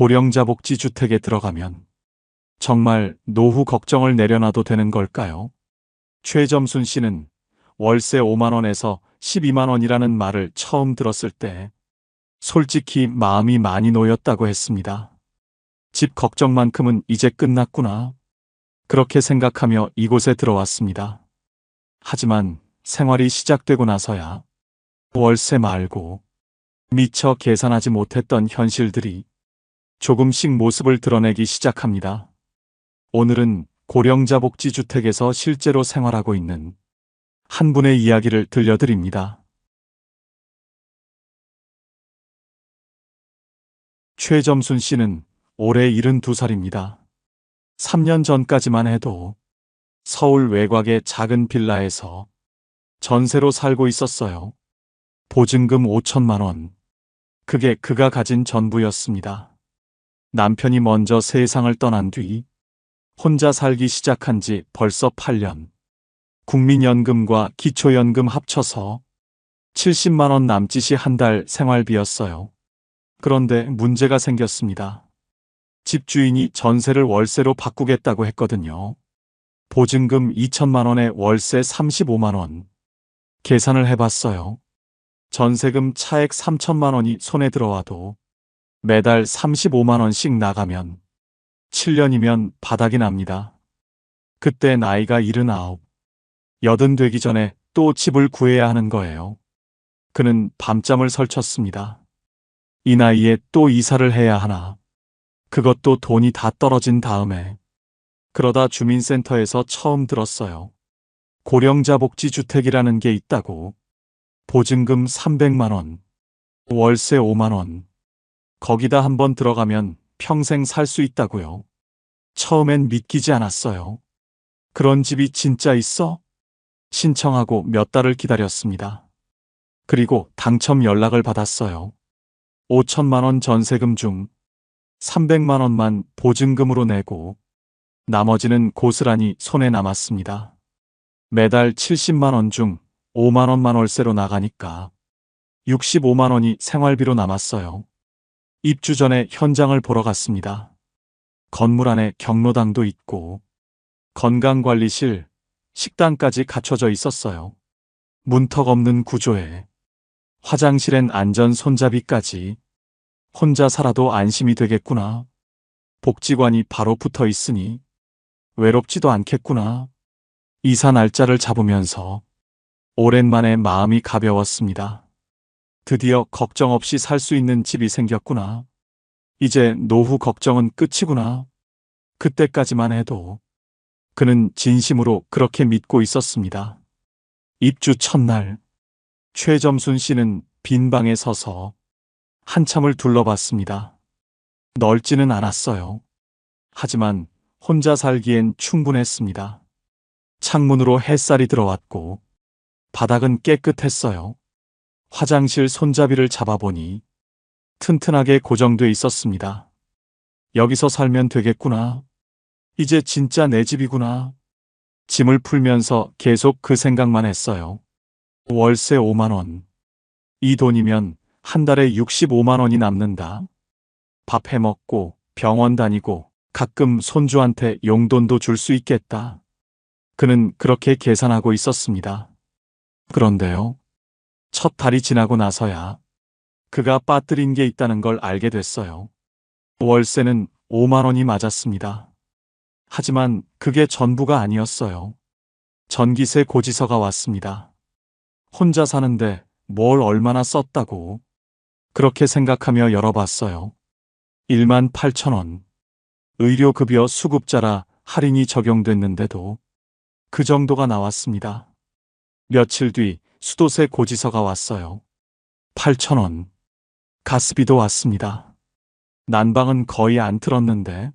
고령자 복지주택에 들어가면 정말 노후 걱정을 내려놔도 되는 걸까요? 최점순 씨는 월세 5만 원에서 12만 원이라는 말을 처음 들었을 때 솔직히 마음이 많이 놓였다고 했습니다. 집 걱정만큼은 이제 끝났구나. 그렇게 생각하며 이곳에 들어왔습니다. 하지만 생활이 시작되고 나서야 월세 말고 미처 계산하지 못했던 현실들이 조금씩 모습을 드러내기 시작합니다. 오늘은 고령자 복지주택에서 실제로 생활하고 있는 한 분의 이야기를 들려드립니다. 최점순 씨는 올해 72살입니다. 3년 전까지만 해도 서울 외곽의 작은 빌라에서 전세로 살고 있었어요. 보증금 5천만 원. 그게 그가 가진 전부였습니다. 남편이 먼저 세상을 떠난 뒤 혼자 살기 시작한 지 벌써 8년. 국민연금과 기초연금 합쳐서 70만 원 남짓이 한 달 생활비였어요. 그런데 문제가 생겼습니다. 집주인이 전세를 월세로 바꾸겠다고 했거든요. 보증금 2천만 원에 월세 35만 원. 계산을 해봤어요. 전세금 차액 3천만 원이 손에 들어와도 매달 35만 원씩 나가면 7년이면 바닥이 납니다. 그때 나이가 79, 80 되기 전에 또 집을 구해야 하는 거예요. 그는 밤잠을 설쳤습니다. 이 나이에 또 이사를 해야 하나. 그것도 돈이 다 떨어진 다음에. 그러다 주민센터에서 처음 들었어요. 고령자 복지주택이라는 게 있다고. 보증금 300만 원, 월세 5만 원. 거기다 한번 들어가면 평생 살 수 있다고요. 처음엔 믿기지 않았어요. 그런 집이 진짜 있어? 신청하고 몇 달을 기다렸습니다. 그리고 당첨 연락을 받았어요. 5천만 원 전세금 중 300만 원만 보증금으로 내고 나머지는 고스란히 손에 남았습니다. 매달 70만 원 중 5만 원만 월세로 나가니까 65만 원이 생활비로 남았어요. 입주 전에 현장을 보러 갔습니다. 건물 안에 경로당도 있고 건강관리실, 식당까지 갖춰져 있었어요. 문턱 없는 구조에 화장실엔 안전 손잡이까지. 혼자 살아도 안심이 되겠구나. 복지관이 바로 붙어 있으니 외롭지도 않겠구나. 이사 날짜를 잡으면서 오랜만에 마음이 가벼웠습니다. 드디어 걱정 없이 살 수 있는 집이 생겼구나. 이제 노후 걱정은 끝이구나. 그때까지만 해도 그는 진심으로 그렇게 믿고 있었습니다. 입주 첫날, 최점순 씨는 빈 방에 서서 한참을 둘러봤습니다. 넓지는 않았어요. 하지만 혼자 살기엔 충분했습니다. 창문으로 햇살이 들어왔고 바닥은 깨끗했어요. 화장실 손잡이를 잡아보니 튼튼하게 고정돼 있었습니다. 여기서 살면 되겠구나. 이제 진짜 내 집이구나. 짐을 풀면서 계속 그 생각만 했어요. 월세 5만 원. 이 돈이면 한 달에 65만 원이 남는다. 밥 해먹고 병원 다니고 가끔 손주한테 용돈도 줄 수 있겠다. 그는 그렇게 계산하고 있었습니다. 그런데요. 첫 달이 지나고 나서야 그가 빠뜨린 게 있다는 걸 알게 됐어요. 월세는 5만 원이 맞았습니다. 하지만 그게 전부가 아니었어요. 전기세 고지서가 왔습니다. 혼자 사는데 뭘 얼마나 썼다고. 그렇게 생각하며 열어봤어요. 1만 8천 원. 의료급여 수급자라 할인이 적용됐는데도 그 정도가 나왔습니다. 며칠 뒤 수도세 고지서가 왔어요. 8천 원. 가스비도 왔습니다. 난방은 거의 안 틀었는데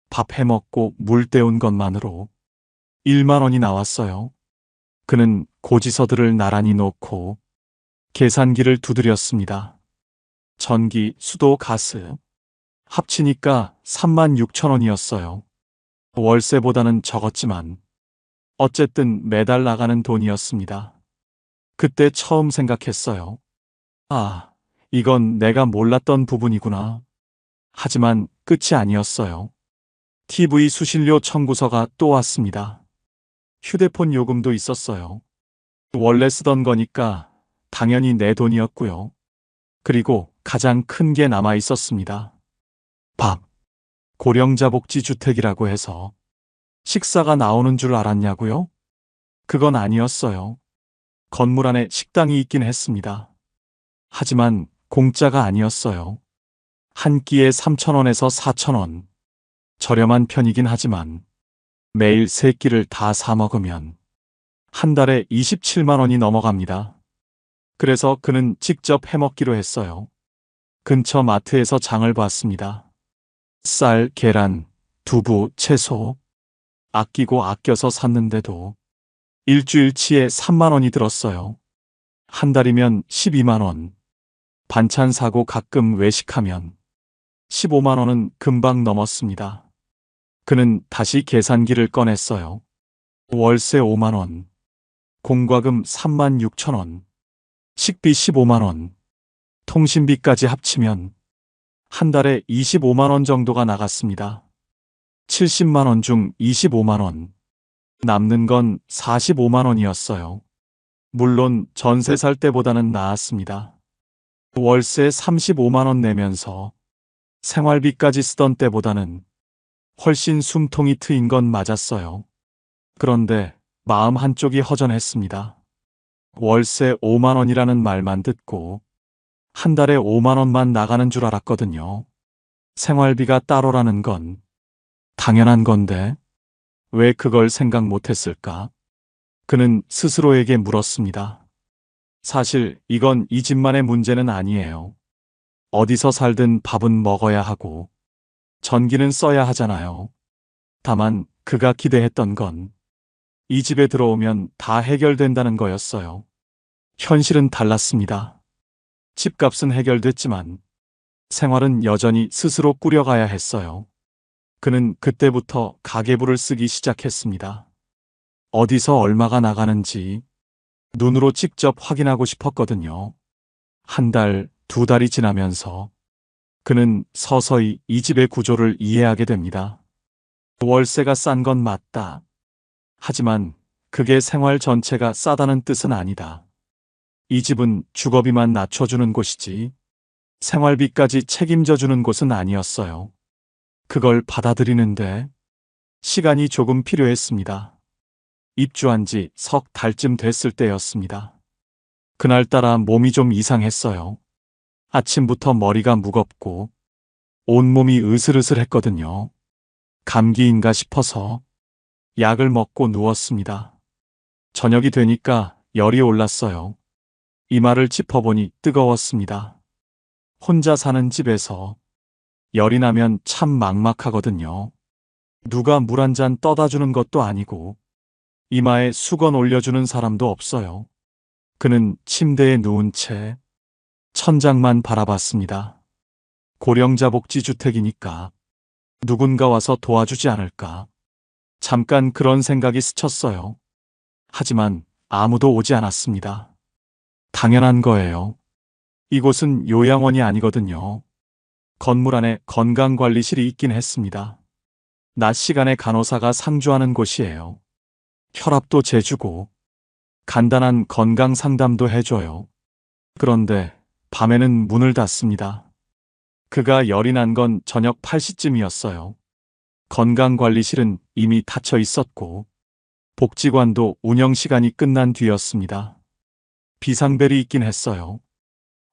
밥 해먹고 물 때운 것만으로 1만 원이 나왔어요. 그는 고지서들을 나란히 놓고 계산기를 두드렸습니다. 전기, 수도, 가스 합치니까 3만 6천 원이었어요. 월세보다는 적었지만 어쨌든 매달 나가는 돈이었습니다. 그때 처음 생각했어요. 아, 이건 내가 몰랐던 부분이구나. 하지만 끝이 아니었어요. TV 수신료 청구서가 또 왔습니다. 휴대폰 요금도 있었어요. 원래 쓰던 거니까 당연히 내 돈이었고요. 그리고 가장 큰 게 남아 있었습니다. 밥. 고령자 복지주택이라고 해서 식사가 나오는 줄 알았냐고요? 그건 아니었어요. 건물 안에 식당이 있긴 했습니다. 하지만 공짜가 아니었어요. 한 끼에 3,000원에서 4,000원. 저렴한 편이긴 하지만 매일 세 끼를 다 사 먹으면 한 달에 27만 원이 넘어갑니다. 그래서 그는 직접 해먹기로 했어요. 근처 마트에서 장을 봤습니다. 쌀, 계란, 두부, 채소. 아끼고 아껴서 샀는데도 일주일치에 3만 원이 들었어요. 한 달이면 12만 원. 반찬 사고 가끔 외식하면 15만 원은 금방 넘었습니다. 그는 다시 계산기를 꺼냈어요. 월세 5만 원. 공과금 3만 6천 원. 식비 15만 원. 통신비까지 합치면 한 달에 25만 원 정도가 나갔습니다. 70만 원 중 25만 원. 남는 건 45만 원이었어요. 물론 전세 살 때보다는 나았습니다. 월세 35만 원 내면서 생활비까지 쓰던 때보다는 훨씬 숨통이 트인 건 맞았어요. 그런데 마음 한쪽이 허전했습니다. 월세 5만 원이라는 말만 듣고 한 달에 5만 원만 나가는 줄 알았거든요. 생활비가 따로라는 건 당연한 건데 왜 그걸 생각 못했을까? 그는 스스로에게 물었습니다. 사실 이건 이 집만의 문제는 아니에요. 어디서 살든 밥은 먹어야 하고 전기는 써야 하잖아요. 다만 그가 기대했던 건 이 집에 들어오면 다 해결된다는 거였어요. 현실은 달랐습니다. 집값은 해결됐지만 생활은 여전히 스스로 꾸려가야 했어요. 그는 그때부터 가계부를 쓰기 시작했습니다. 어디서 얼마가 나가는지 눈으로 직접 확인하고 싶었거든요. 한 달, 두 달이 지나면서 그는 서서히 이 집의 구조를 이해하게 됩니다. 월세가 싼 건 맞다. 하지만 그게 생활 전체가 싸다는 뜻은 아니다. 이 집은 주거비만 낮춰주는 곳이지 생활비까지 책임져주는 곳은 아니었어요. 그걸 받아들이는데 시간이 조금 필요했습니다. 입주한 지 석 달쯤 됐을 때였습니다. 그날따라 몸이 좀 이상했어요. 아침부터 머리가 무겁고 온몸이 으슬으슬했거든요. 감기인가 싶어서 약을 먹고 누웠습니다. 저녁이 되니까 열이 올랐어요. 이마를 짚어보니 뜨거웠습니다. 혼자 사는 집에서 열이 나면 참 막막하거든요. 누가 물 한 잔 떠다 주는 것도 아니고 이마에 수건 올려주는 사람도 없어요. 그는 침대에 누운 채 천장만 바라봤습니다. 고령자 복지주택이니까 누군가 와서 도와주지 않을까. 잠깐 그런 생각이 스쳤어요. 하지만 아무도 오지 않았습니다. 당연한 거예요. 이곳은 요양원이 아니거든요. 건물 안에 건강관리실이 있긴 했습니다. 낮 시간에 간호사가 상주하는 곳이에요. 혈압도 재주고 간단한 건강 상담도 해줘요. 그런데 밤에는 문을 닫습니다. 그가 열이 난 건 저녁 8시쯤이었어요. 건강관리실은 이미 닫혀 있었고 복지관도 운영 시간이 끝난 뒤였습니다. 비상벨이 있긴 했어요.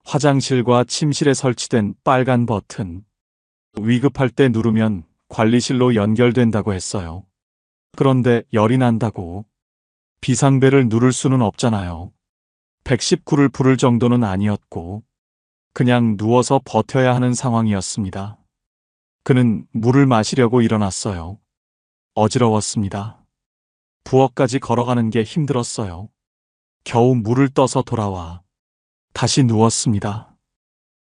화장실과 침실에 설치된 빨간 버튼. 위급할 때 누르면 관리실로 연결된다고 했어요. 그런데 열이 난다고 비상벨을 누를 수는 없잖아요. 119를 부를 정도는 아니었고 그냥 누워서 버텨야 하는 상황이었습니다. 그는 물을 마시려고 일어났어요. 어지러웠습니다. 부엌까지 걸어가는 게 힘들었어요. 겨우 물을 떠서 돌아와 다시 누웠습니다.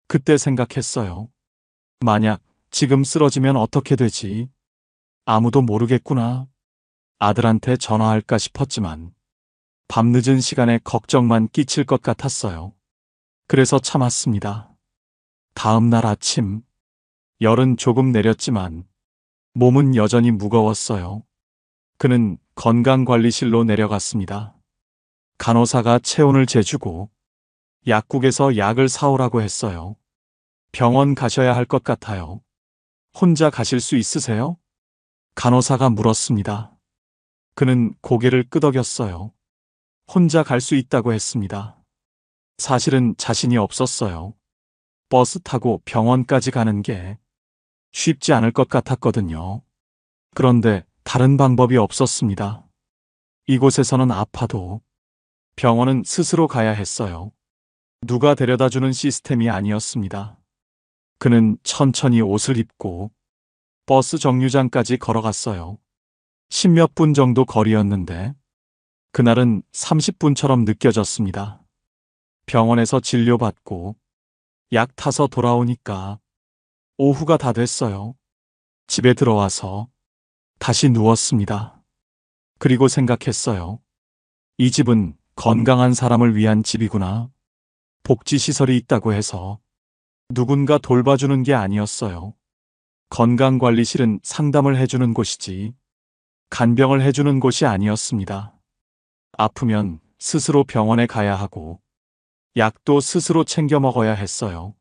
그때 생각했어요. 만약 지금 쓰러지면 어떻게 되지? 아무도 모르겠구나. 아들한테 전화할까 싶었지만 밤늦은 시간에 걱정만 끼칠 것 같았어요. 그래서 참았습니다. 다음 날 아침 열은 조금 내렸지만 몸은 여전히 무거웠어요. 그는 건강관리실로 내려갔습니다. 간호사가 체온을 재주고 약국에서 약을 사오라고 했어요. 병원 가셔야 할 것 같아요. 혼자 가실 수 있으세요? 간호사가 물었습니다. 그는 고개를 끄덕였어요. 혼자 갈 수 있다고 했습니다. 사실은 자신이 없었어요. 버스 타고 병원까지 가는 게 쉽지 않을 것 같았거든요. 그런데 다른 방법이 없었습니다. 이곳에서는 아파도 병원은 스스로 가야 했어요. 누가 데려다주는 시스템이 아니었습니다. 그는 천천히 옷을 입고 버스 정류장까지 걸어갔어요. 10몇 분 정도 거리였는데 그날은 30분처럼 느껴졌습니다. 병원에서 진료받고 약 타서 돌아오니까 오후가 다 됐어요. 집에 들어와서 다시 누웠습니다. 그리고 생각했어요. 이 집은 건강한 사람을 위한 집이구나. 복지시설이 있다고 해서 누군가 돌봐주는 게 아니었어요. 건강관리실은 상담을 해주는 곳이지 간병을 해주는 곳이 아니었습니다. 아프면 스스로 병원에 가야 하고 약도 스스로 챙겨 먹어야 했어요.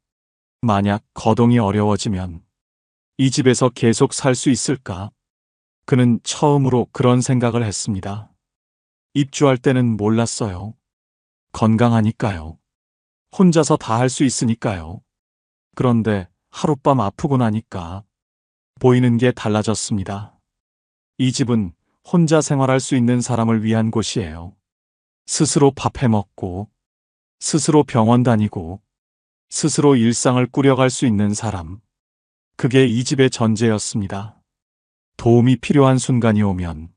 만약 거동이 어려워지면 이 집에서 계속 살 수 있을까? 그는 처음으로 그런 생각을 했습니다. 입주할 때는 몰랐어요. 건강하니까요. 혼자서 다 할 수 있으니까요. 그런데 하룻밤 아프고 나니까 보이는 게 달라졌습니다. 이 집은 혼자 생활할 수 있는 사람을 위한 곳이에요. 스스로 밥 해 먹고, 스스로 병원 다니고, 스스로 일상을 꾸려갈 수 있는 사람. 그게 이 집의 전제였습니다. 도움이 필요한 순간이 오면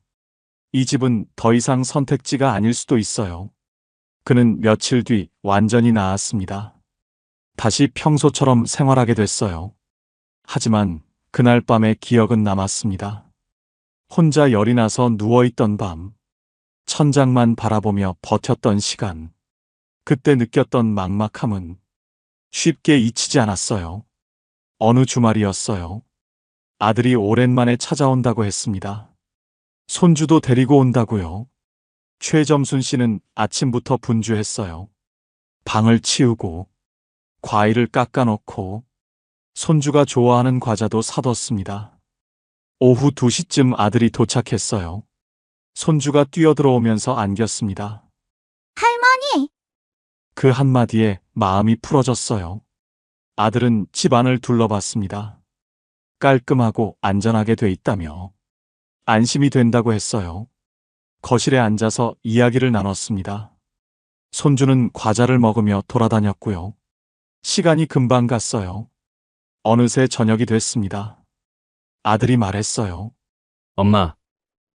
이 집은 더 이상 선택지가 아닐 수도 있어요. 그는 며칠 뒤 완전히 나았습니다. 다시 평소처럼 생활하게 됐어요. 하지만 그날 밤의 기억은 남았습니다. 혼자 열이 나서 누워있던 밤, 천장만 바라보며 버텼던 시간, 그때 느꼈던 막막함은 쉽게 잊히지 않았어요. 어느 주말이었어요. 아들이 오랜만에 찾아온다고 했습니다. 손주도 데리고 온다고요. 최점순 씨는 아침부터 분주했어요. 방을 치우고, 과일을 깎아놓고, 손주가 좋아하는 과자도 사뒀습니다. 오후 2시쯤 아들이 도착했어요. 손주가 뛰어들어오면서 안겼습니다. 할머니! 그 한마디에 마음이 풀어졌어요. 아들은 집안을 둘러봤습니다. 깔끔하고 안전하게 돼 있다며 안심이 된다고 했어요. 거실에 앉아서 이야기를 나눴습니다. 손주는 과자를 먹으며 돌아다녔고요. 시간이 금방 갔어요. 어느새 저녁이 됐습니다. 아들이 말했어요. 엄마,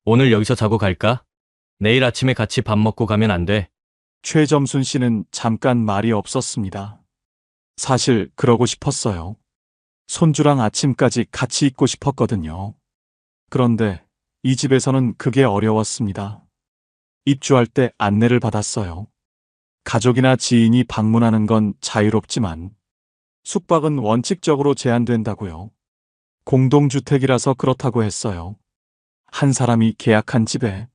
오늘 여기서 자고 갈까? 내일 아침에 같이 밥 먹고 가면 안 돼? 최점순 씨는 잠깐 말이 없었습니다. 사실 그러고 싶었어요. 손주랑 아침까지 같이 있고 싶었거든요. 그런데 이 집에서는 그게 어려웠습니다. 입주할 때 안내를 받았어요. 가족이나 지인이 방문하는 건 자유롭지만 숙박은 원칙적으로 제한된다고요. 공동주택이라서 그렇다고 했어요. 한 사람이 계약한 집에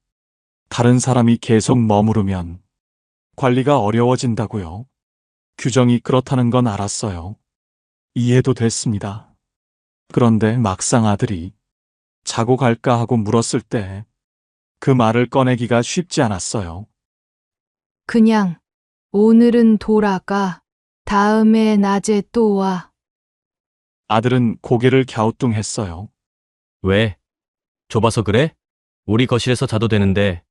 다른 사람이 계속 머무르면 관리가 어려워진다고요. 규정이 그렇다는 건 알았어요. 이해도 됐습니다. 그런데 막상 아들이 자고 갈까 하고 물었을 때 그 말을 꺼내기가 쉽지 않았어요. 그냥 오늘은 돌아가. 다음에 낮에 또 와. 아들은 고개를 갸우뚱했어요. 왜? 좁아서 그래? 우리 거실에서 자도 되는데.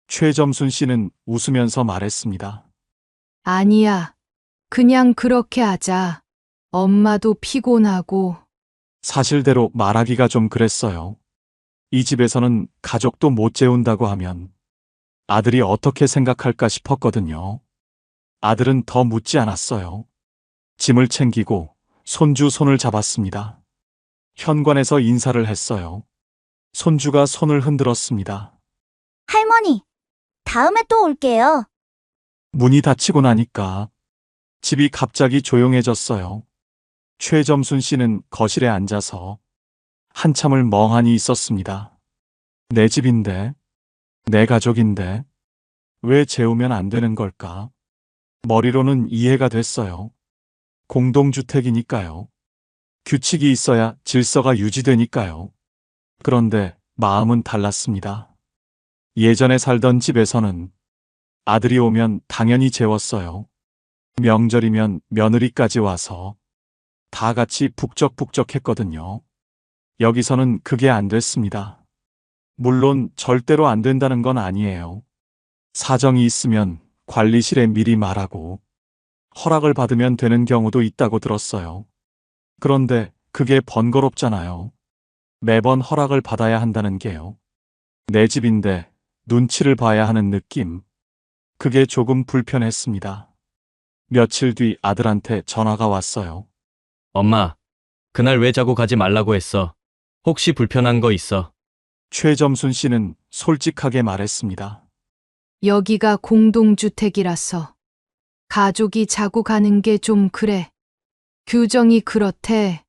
최점순 씨는 웃으면서 말했습니다. 아니야. 그냥 그렇게 하자. 엄마도 피곤하고. 사실대로 말하기가 좀 그랬어요. 이 집에서는 가족도 못 재운다고 하면 아들이 어떻게 생각할까 싶었거든요. 아들은 더 묻지 않았어요. 짐을 챙기고 손주 손을 잡았습니다. 현관에서 인사를 했어요. 손주가 손을 흔들었습니다. 할머니, 다음에 또 올게요. 문이 닫히고 나니까 집이 갑자기 조용해졌어요. 최점순 씨는 거실에 앉아서 한참을 멍하니 있었습니다. 내 집인데, 내 가족인데, 왜 재우면 안 되는 걸까? 머리로는 이해가 됐어요. 공동주택이니까요. 규칙이 있어야 질서가 유지되니까요. 그런데 마음은 달랐습니다. 예전에 살던 집에서는 아들이 오면 당연히 재웠어요. 명절이면 며느리까지 와서 다 같이 북적북적했거든요. 여기서는 그게 안 됐습니다. 물론 절대로 안 된다는 건 아니에요. 사정이 있으면 관리실에 미리 말하고 허락을 받으면 되는 경우도 있다고 들었어요. 그런데 그게 번거롭잖아요. 매번 허락을 받아야 한다는 게요. 내 집인데 눈치를 봐야 하는 느낌. 그게 조금 불편했습니다. 며칠 뒤 아들한테 전화가 왔어요. 엄마, 그날 왜 자고 가지 말라고 했어? 혹시 불편한 거 있어? 최점순 씨는 솔직하게 말했습니다. 여기가 공동주택이라서 가족이 자고 가는 게 좀 그래. 규정이 그렇대.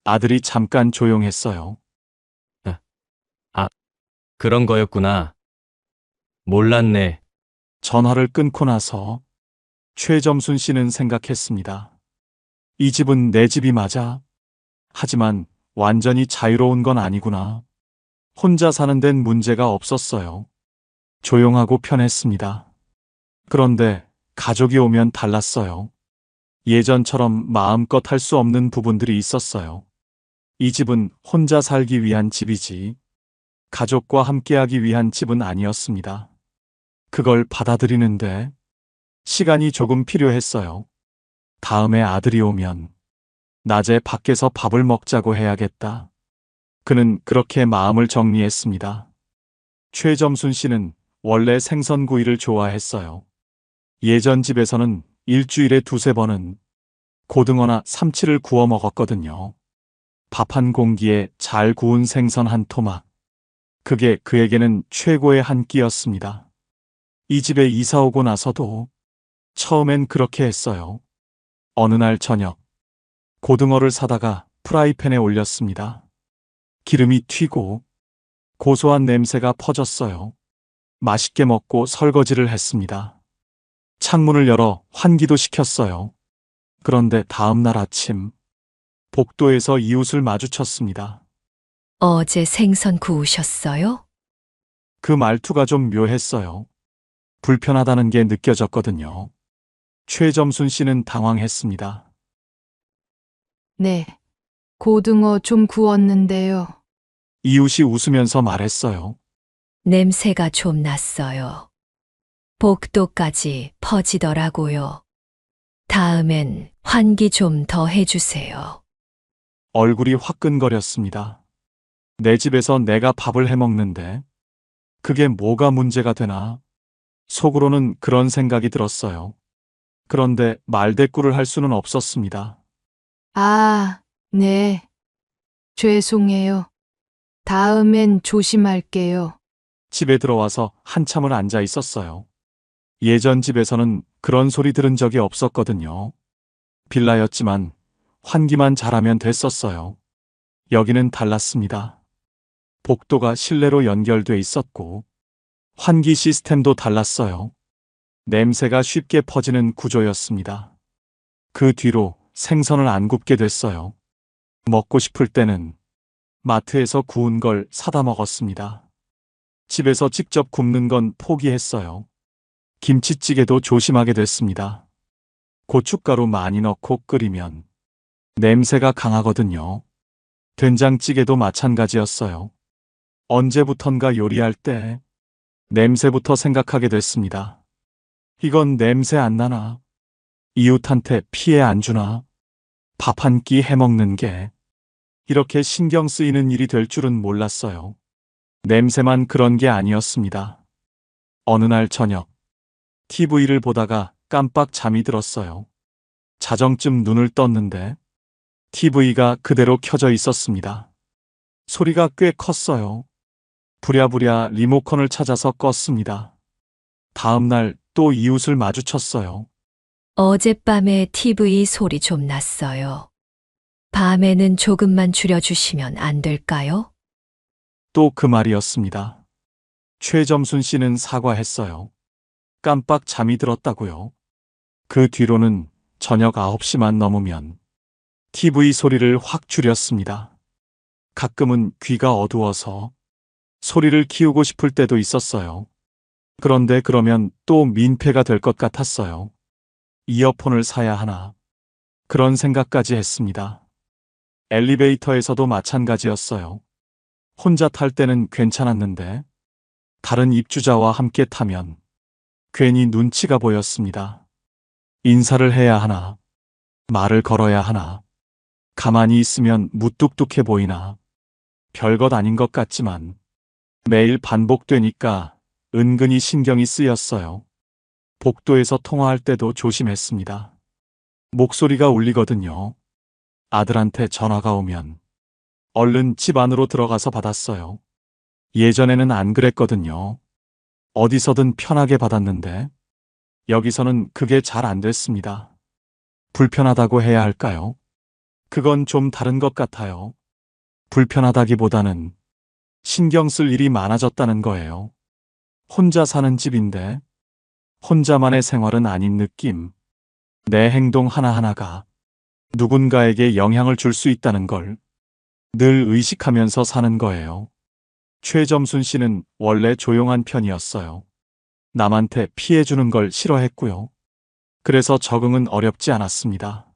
아들이 잠깐 조용했어요. 그런 거였구나. 몰랐네. 전화를 끊고 나서 최점순 씨는 생각했습니다. 이 집은 내 집이 맞아. 하지만 완전히 자유로운 건 아니구나. 혼자 사는 데는 문제가 없었어요. 조용하고 편했습니다. 그런데 가족이 오면 달랐어요. 예전처럼 마음껏 할 수 없는 부분들이 있었어요. 이 집은 혼자 살기 위한 집이지, 가족과 함께하기 위한 집은 아니었습니다. 그걸 받아들이는데 시간이 조금 필요했어요. 다음에 아들이 오면 낮에 밖에서 밥을 먹자고 해야겠다. 그는 그렇게 마음을 정리했습니다. 최점순 씨는 원래 생선구이를 좋아했어요. 예전 집에서는 일주일에 두세 번은 고등어나 삼치를 구워 먹었거든요. 밥 한 공기에 잘 구운 생선 한 토막. 그게 그에게는 최고의 한 끼였습니다. 이 집에 이사 오고 나서도 처음엔 그렇게 했어요. 어느 날 저녁, 고등어를 사다가 프라이팬에 올렸습니다. 기름이 튀고 고소한 냄새가 퍼졌어요. 맛있게 먹고 설거지를 했습니다. 창문을 열어 환기도 시켰어요. 그런데 다음 날 아침, 복도에서 이웃을 마주쳤습니다. 어제 생선 구우셨어요? 그 말투가 좀 묘했어요. 불편하다는 게 느껴졌거든요. 최점순 씨는 당황했습니다. 네. 고등어 좀 구웠는데요. 이웃이 웃으면서 말했어요. 냄새가 좀 났어요. 복도까지 퍼지더라고요. 다음엔 환기 좀 더 해주세요. 얼굴이 화끈거렸습니다. 내 집에서 내가 밥을 해 먹는데 그게 뭐가 문제가 되나? 속으로는 그런 생각이 들었어요. 그런데 말대꾸를 할 수는 없었습니다. 아, 네. 죄송해요. 다음엔 조심할게요. 집에 들어와서 한참을 앉아 있었어요. 예전 집에서는 그런 소리 들은 적이 없었거든요. 빌라였지만 환기만 잘하면 됐었어요. 여기는 달랐습니다. 복도가 실내로 연결돼 있었고 환기 시스템도 달랐어요. 냄새가 쉽게 퍼지는 구조였습니다. 그 뒤로 생선을 안 굽게 됐어요. 먹고 싶을 때는 마트에서 구운 걸 사다 먹었습니다. 집에서 직접 굽는 건 포기했어요. 김치찌개도 조심하게 됐습니다. 고춧가루 많이 넣고 끓이면 냄새가 강하거든요. 된장찌개도 마찬가지였어요. 언제부턴가 요리할 때 냄새부터 생각하게 됐습니다. 이건 냄새 안 나나? 이웃한테 피해 안 주나? 밥 한 끼 해먹는 게 이렇게 신경 쓰이는 일이 될 줄은 몰랐어요. 냄새만 그런 게 아니었습니다. 어느 날 저녁, TV를 보다가 깜빡 잠이 들었어요. 자정쯤 눈을 떴는데 TV가 그대로 켜져 있었습니다. 소리가 꽤 컸어요. 부랴부랴 리모컨을 찾아서 껐습니다. 다음 날 또 이웃을 마주쳤어요. 어젯밤에 TV 소리 좀 났어요. 밤에는 조금만 줄여주시면 안 될까요? 또 그 말이었습니다. 최점순 씨는 사과했어요. 깜빡 잠이 들었다고요. 그 뒤로는 저녁 9시만 넘으면 TV 소리를 확 줄였습니다. 가끔은 귀가 어두워서 소리를 키우고 싶을 때도 있었어요. 그런데 그러면 또 민폐가 될 것 같았어요. 이어폰을 사야 하나. 그런 생각까지 했습니다. 엘리베이터에서도 마찬가지였어요. 혼자 탈 때는 괜찮았는데 다른 입주자와 함께 타면 괜히 눈치가 보였습니다. 인사를 해야 하나, 말을 걸어야 하나, 가만히 있으면 무뚝뚝해 보이나, 별것 아닌 것 같지만 매일 반복되니까 은근히 신경이 쓰였어요. 복도에서 통화할 때도 조심했습니다. 목소리가 울리거든요. 아들한테 전화가 오면 얼른 집 안으로 들어가서 받았어요. 예전에는 안 그랬거든요. 어디서든 편하게 받았는데 여기서는 그게 잘 안 됐습니다. 불편하다고 해야 할까요? 그건 좀 다른 것 같아요. 불편하다기보다는 신경 쓸 일이 많아졌다는 거예요. 혼자 사는 집인데 혼자만의 생활은 아닌 느낌. 내 행동 하나하나가 누군가에게 영향을 줄 수 있다는 걸 늘 의식하면서 사는 거예요. 최점순 씨는 원래 조용한 편이었어요. 남한테 피해주는 걸 싫어했고요. 그래서 적응은 어렵지 않았습니다.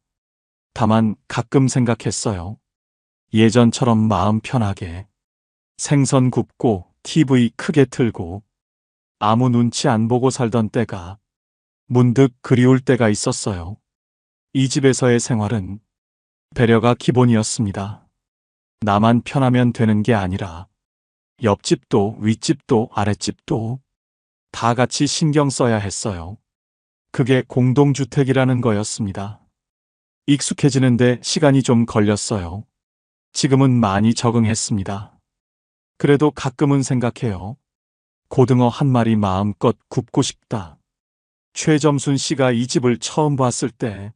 다만 가끔 생각했어요. 예전처럼 마음 편하게 생선 굽고 TV 크게 틀고 아무 눈치 안 보고 살던 때가 문득 그리울 때가 있었어요. 이 집에서의 생활은 배려가 기본이었습니다. 나만 편하면 되는 게 아니라 옆집도 윗집도 아랫집도 다 같이 신경 써야 했어요. 그게 공동주택이라는 거였습니다. 익숙해지는데 시간이 좀 걸렸어요. 지금은 많이 적응했습니다. 그래도 가끔은 생각해요. 고등어 한 마리 마음껏 굽고 싶다. 최점순 씨가 이 집을 처음 봤을 때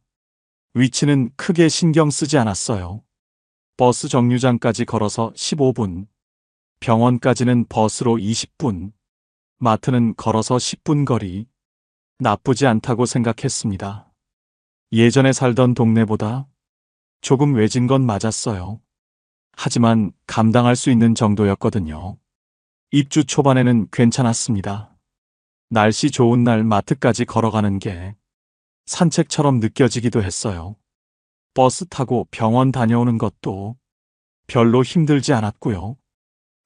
위치는 크게 신경 쓰지 않았어요. 버스 정류장까지 걸어서 15분, 병원까지는 버스로 20분, 마트는 걸어서 10분 거리. 나쁘지 않다고 생각했습니다. 예전에 살던 동네보다 조금 외진 건 맞았어요. 하지만 감당할 수 있는 정도였거든요. 입주 초반에는 괜찮았습니다. 날씨 좋은 날 마트까지 걸어가는 게 산책처럼 느껴지기도 했어요. 버스 타고 병원 다녀오는 것도 별로 힘들지 않았고요.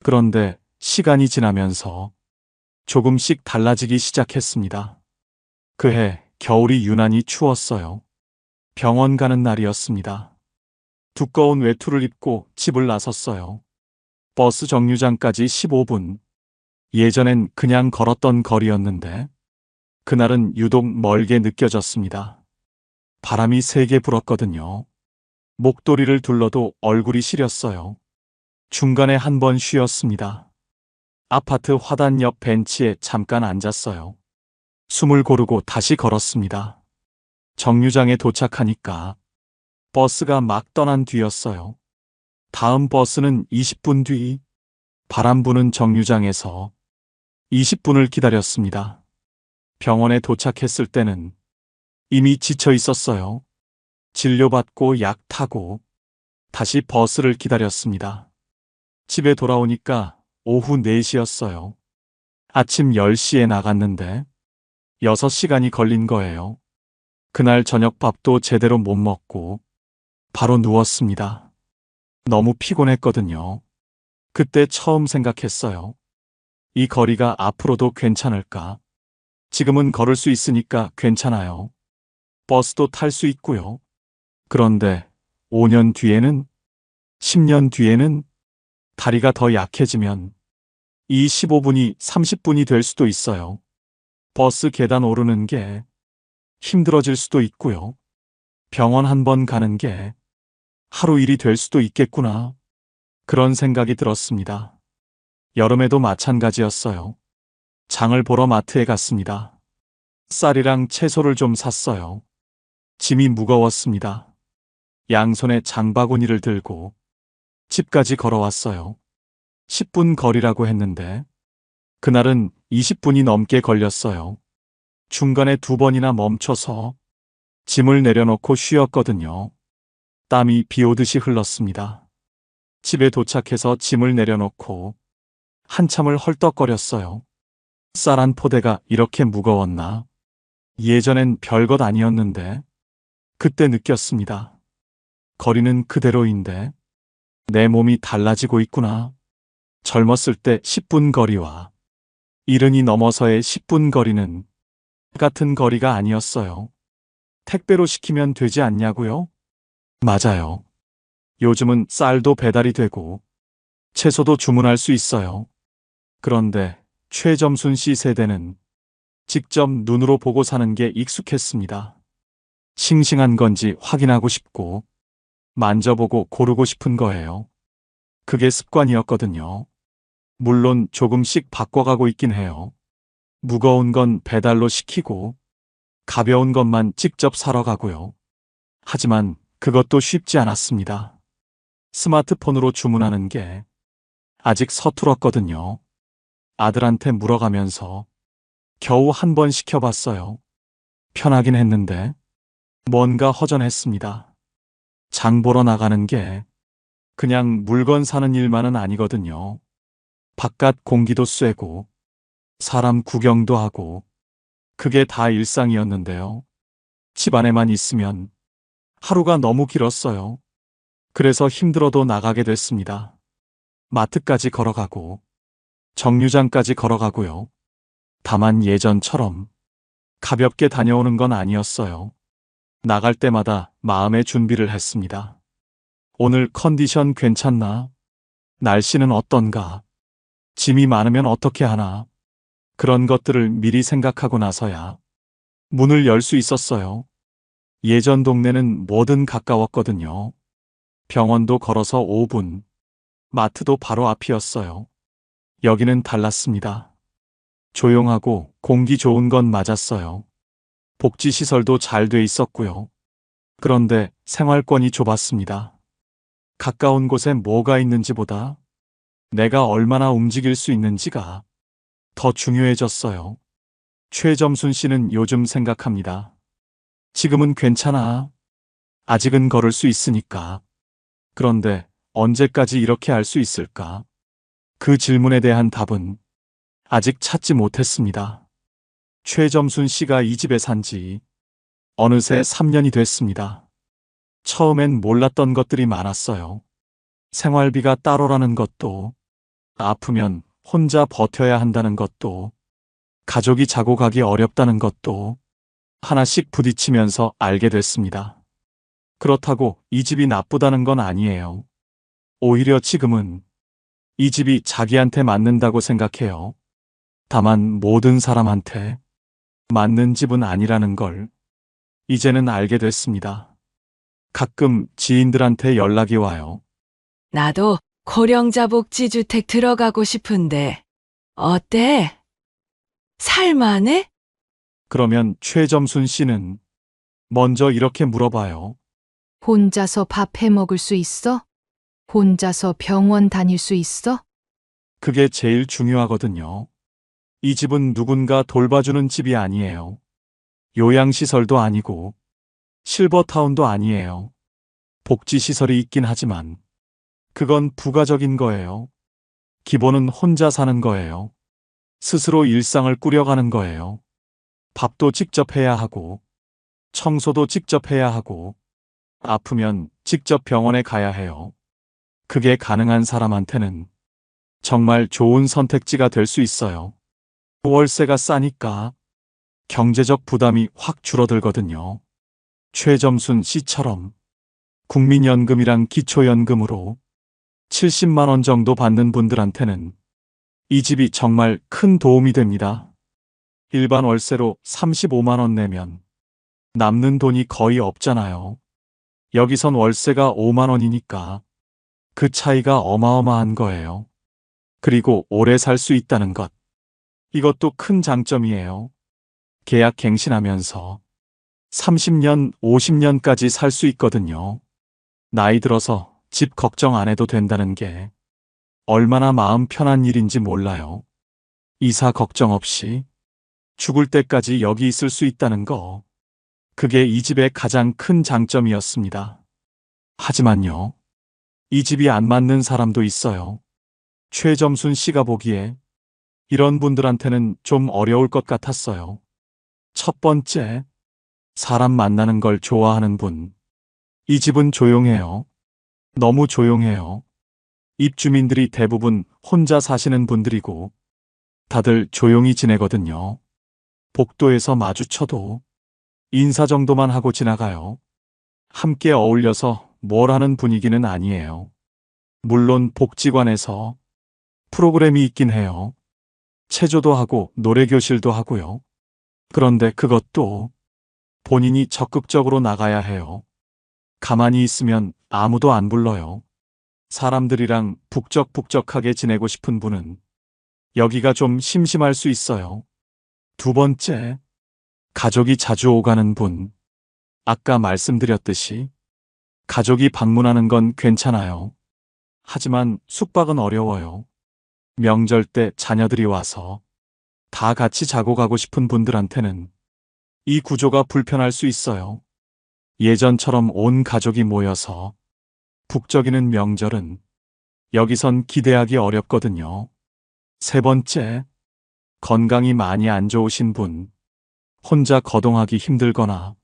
그런데 시간이 지나면서 조금씩 달라지기 시작했습니다. 그해 겨울이 유난히 추웠어요. 병원 가는 날이었습니다. 두꺼운 외투를 입고 집을 나섰어요. 버스 정류장까지 15분. 예전엔 그냥 걸었던 거리였는데 그날은 유독 멀게 느껴졌습니다. 바람이 세게 불었거든요. 목도리를 둘러도 얼굴이 시렸어요. 중간에 한 번 쉬었습니다. 아파트 화단 옆 벤치에 잠깐 앉았어요. 숨을 고르고 다시 걸었습니다. 정류장에 도착하니까 버스가 막 떠난 뒤였어요. 다음 버스는 20분 뒤. 바람 부는 정류장에서 20분을 기다렸습니다. 병원에 도착했을 때는 이미 지쳐 있었어요. 진료받고 약 타고 다시 버스를 기다렸습니다. 집에 돌아오니까 오후 4시였어요. 아침 10시에 나갔는데 6시간이 걸린 거예요. 그날 저녁밥도 제대로 못 먹고 바로 누웠습니다. 너무 피곤했거든요. 그때 처음 생각했어요. 이 거리가 앞으로도 괜찮을까? 지금은 걸을 수 있으니까 괜찮아요. 버스도 탈 수 있고요. 그런데 5년 뒤에는, 10년 뒤에는 다리가 더 약해지면 이 15분이 30분이 될 수도 있어요. 버스 계단 오르는 게 힘들어질 수도 있고요. 병원 한 번 가는 게 하루 일이 될 수도 있겠구나. 그런 생각이 들었습니다. 여름에도 마찬가지였어요. 장을 보러 마트에 갔습니다. 쌀이랑 채소를 좀 샀어요. 짐이 무거웠습니다. 양손에 장바구니를 들고 집까지 걸어왔어요. 10분 거리라고 했는데 그날은 20분이 넘게 걸렸어요. 중간에 2번이나 멈춰서 짐을 내려놓고 쉬었거든요. 땀이 비 오듯이 흘렀습니다. 집에 도착해서 짐을 내려놓고 한참을 헐떡거렸어요. 쌀 한 포대가 이렇게 무거웠나? 예전엔 별것 아니었는데 그때 느꼈습니다. 거리는 그대로인데 내 몸이 달라지고 있구나. 젊었을 때 10분 거리와 70이 넘어서의 10분 거리는 같은 거리가 아니었어요. 택배로 시키면 되지 않냐고요? 맞아요. 요즘은 쌀도 배달이 되고 채소도 주문할 수 있어요. 그런데 최점순 씨 세대는 직접 눈으로 보고 사는 게 익숙했습니다. 싱싱한 건지 확인하고 싶고 만져보고 고르고 싶은 거예요. 그게 습관이었거든요. 물론 조금씩 바꿔가고 있긴 해요. 무거운 건 배달로 시키고 가벼운 것만 직접 사러 가고요. 하지만 그것도 쉽지 않았습니다. 스마트폰으로 주문하는 게 아직 서툴었거든요. 아들한테 물어가면서 겨우 한 번 시켜봤어요. 편하긴 했는데 뭔가 허전했습니다. 장 보러 나가는 게 그냥 물건 사는 일만은 아니거든요. 바깥 공기도 쐬고 사람 구경도 하고 그게 다 일상이었는데요. 집 안에만 있으면 하루가 너무 길었어요. 그래서 힘들어도 나가게 됐습니다. 마트까지 걸어가고 정류장까지 걸어가고요. 다만 예전처럼 가볍게 다녀오는 건 아니었어요. 나갈 때마다 마음의 준비를 했습니다. 오늘 컨디션 괜찮나? 날씨는 어떤가? 짐이 많으면 어떻게 하나? 그런 것들을 미리 생각하고 나서야 문을 열 수 있었어요. 예전 동네는 뭐든 가까웠거든요. 병원도 걸어서 5분, 마트도 바로 앞이었어요. 여기는 달랐습니다. 조용하고 공기 좋은 건 맞았어요. 복지시설도 잘 돼 있었고요. 그런데 생활권이 좁았습니다. 가까운 곳에 뭐가 있는지보다 내가 얼마나 움직일 수 있는지가 더 중요해졌어요. 최점순 씨는 요즘 생각합니다. 지금은 괜찮아. 아직은 걸을 수 있으니까. 그런데 언제까지 이렇게 할 수 있을까? 그 질문에 대한 답은 아직 찾지 못했습니다. 최점순 씨가 이 집에 산 지 어느새 3년이 됐습니다. 처음엔 몰랐던 것들이 많았어요. 생활비가 따로라는 것도, 아프면 혼자 버텨야 한다는 것도, 가족이 자고 가기 어렵다는 것도 하나씩 부딪히면서 알게 됐습니다. 그렇다고 이 집이 나쁘다는 건 아니에요. 오히려 지금은 이 집이 자기한테 맞는다고 생각해요. 다만 모든 사람한테 맞는 집은 아니라는 걸 이제는 알게 됐습니다. 가끔 지인들한테 연락이 와요. 나도 고령자 복지주택 들어가고 싶은데, 어때? 살만해? 그러면 최점순 씨는 먼저 이렇게 물어봐요. 혼자서 밥 해 먹을 수 있어? 혼자서 병원 다닐 수 있어? 그게 제일 중요하거든요. 이 집은 누군가 돌봐주는 집이 아니에요. 요양시설도 아니고 실버타운도 아니에요. 복지시설이 있긴 하지만 그건 부가적인 거예요. 기본은 혼자 사는 거예요. 스스로 일상을 꾸려가는 거예요. 밥도 직접 해야 하고 청소도 직접 해야 하고 아프면 직접 병원에 가야 해요. 그게 가능한 사람한테는 정말 좋은 선택지가 될 수 있어요. 월세가 싸니까 경제적 부담이 확 줄어들거든요. 최점순 씨처럼 국민연금이랑 기초연금으로 70만 원 정도 받는 분들한테는 이 집이 정말 큰 도움이 됩니다. 일반 월세로 35만 원 내면 남는 돈이 거의 없잖아요. 여기선 월세가 5만 원이니까 그 차이가 어마어마한 거예요. 그리고 오래 살 수 있다는 것. 이것도 큰 장점이에요. 계약 갱신하면서 30년, 50년까지 살 수 있거든요. 나이 들어서 집 걱정 안 해도 된다는 게 얼마나 마음 편한 일인지 몰라요. 이사 걱정 없이 죽을 때까지 여기 있을 수 있다는 거. 그게 이 집의 가장 큰 장점이었습니다. 하지만요, 이 집이 안 맞는 사람도 있어요. 최점순 씨가 보기에 이런 분들한테는 좀 어려울 것 같았어요. 첫 번째, 사람 만나는 걸 좋아하는 분. 이 집은 조용해요. 너무 조용해요. 입주민들이 대부분 혼자 사시는 분들이고 다들 조용히 지내거든요. 복도에서 마주쳐도 인사 정도만 하고 지나가요. 함께 어울려서 뭘 하는 분위기는 아니에요. 물론 복지관에서 프로그램이 있긴 해요. 체조도 하고 노래교실도 하고요. 그런데 그것도 본인이 적극적으로 나가야 해요. 가만히 있으면 아무도 안 불러요. 사람들이랑 북적북적하게 지내고 싶은 분은 여기가 좀 심심할 수 있어요. 두 번째, 가족이 자주 오가는 분. 아까 말씀드렸듯이 가족이 방문하는 건 괜찮아요. 하지만 숙박은 어려워요. 명절 때 자녀들이 와서 다 같이 자고 가고 싶은 분들한테는 이 구조가 불편할 수 있어요. 예전처럼 온 가족이 모여서 북적이는 명절은 여기선 기대하기 어렵거든요. 세 번째, 건강이 많이 안 좋으신 분, 혼자 거동하기 힘들거나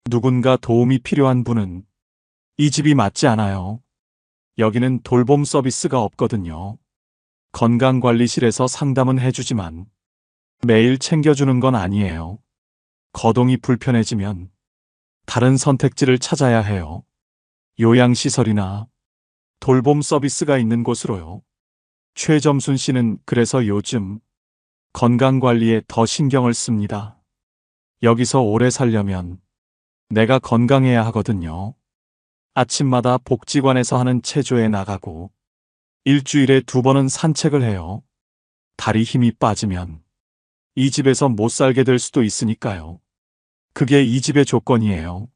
누군가 도움이 필요한 분은 이 집이 맞지 않아요. 여기는 돌봄 서비스가 없거든요. 건강관리실에서 상담은 해주지만 매일 챙겨주는 건 아니에요. 거동이 불편해지면 다른 선택지를 찾아야 해요. 요양시설이나 돌봄 서비스가 있는 곳으로요. 최점순 씨는 그래서 요즘 건강관리에 더 신경을 씁니다. 여기서 오래 살려면 내가 건강해야 하거든요. 아침마다 복지관에서 하는 체조에 나가고 일주일에 2번은 산책을 해요. 다리 힘이 빠지면 이 집에서 못 살게 될 수도 있으니까요. 그게 이 집의 조건이에요.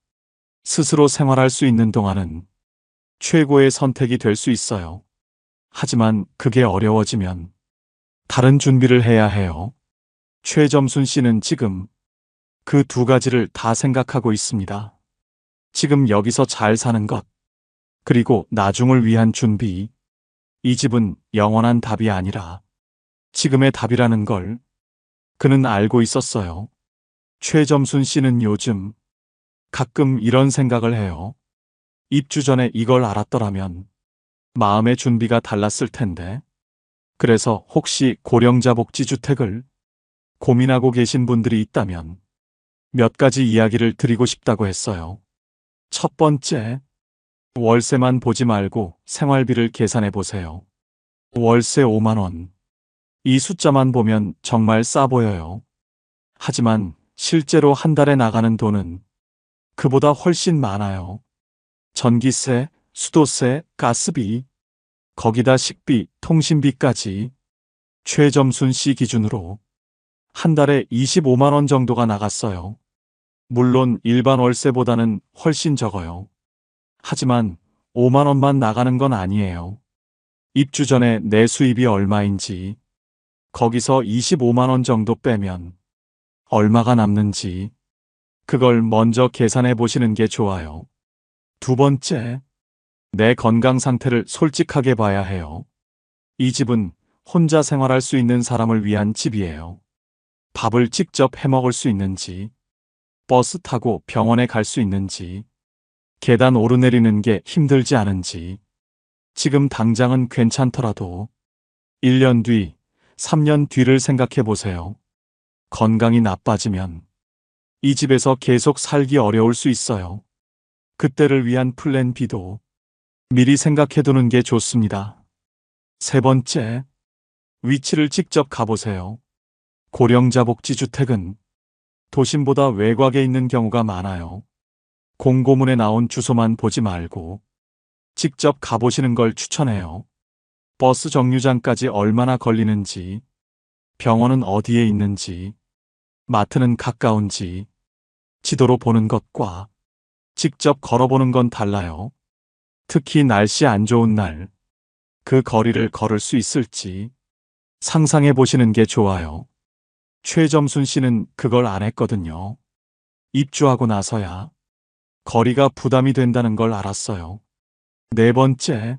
스스로 생활할 수 있는 동안은 최고의 선택이 될 수 있어요. 하지만 그게 어려워지면 다른 준비를 해야 해요. 최점순 씨는 지금 그 두 가지를 다 생각하고 있습니다. 지금 여기서 잘 사는 것, 그리고 나중을 위한 준비. 이 집은 영원한 답이 아니라 지금의 답이라는 걸 그는 알고 있었어요. 최점순 씨는 요즘 가끔 이런 생각을 해요. 입주 전에 이걸 알았더라면 마음의 준비가 달랐을 텐데. 그래서 혹시 고령자 복지주택을 고민하고 계신 분들이 있다면 몇 가지 이야기를 드리고 싶다고 했어요. 첫 번째, 월세만 보지 말고 생활비를 계산해 보세요. 월세 5만 원. 이 숫자만 보면 정말 싸 보여요. 하지만 실제로 한 달에 나가는 돈은 그보다 훨씬 많아요. 전기세, 수도세, 가스비, 거기다 식비, 통신비까지 최점순 씨 기준으로 한 달에 25만 원 정도가 나갔어요. 물론 일반 월세보다는 훨씬 적어요. 하지만 5만 원만 나가는 건 아니에요. 입주 전에 내 수입이 얼마인지, 거기서 25만 원 정도 빼면 얼마가 남는지, 그걸 먼저 계산해 보시는 게 좋아요. 두 번째, 내 건강 상태를 솔직하게 봐야 해요. 이 집은 혼자 생활할 수 있는 사람을 위한 집이에요. 밥을 직접 해 먹을 수 있는지, 버스 타고 병원에 갈 수 있는지, 계단 오르내리는 게 힘들지 않은지, 지금 당장은 괜찮더라도 1년 뒤, 3년 뒤를 생각해 보세요. 건강이 나빠지면 이 집에서 계속 살기 어려울 수 있어요. 그때를 위한 플랜 B도 미리 생각해 두는 게 좋습니다. 세 번째, 위치를 직접 가보세요. 고령자 복지주택은 도심보다 외곽에 있는 경우가 많아요. 공고문에 나온 주소만 보지 말고 직접 가보시는 걸 추천해요. 버스 정류장까지 얼마나 걸리는지, 병원은 어디에 있는지, 마트는 가까운지, 지도로 보는 것과 직접 걸어보는 건 달라요. 특히 날씨 안 좋은 날, 그 거리를 걸을 수 있을지 상상해 보시는 게 좋아요. 최점순 씨는 그걸 안 했거든요. 입주하고 나서야 거리가 부담이 된다는 걸 알았어요. 네 번째,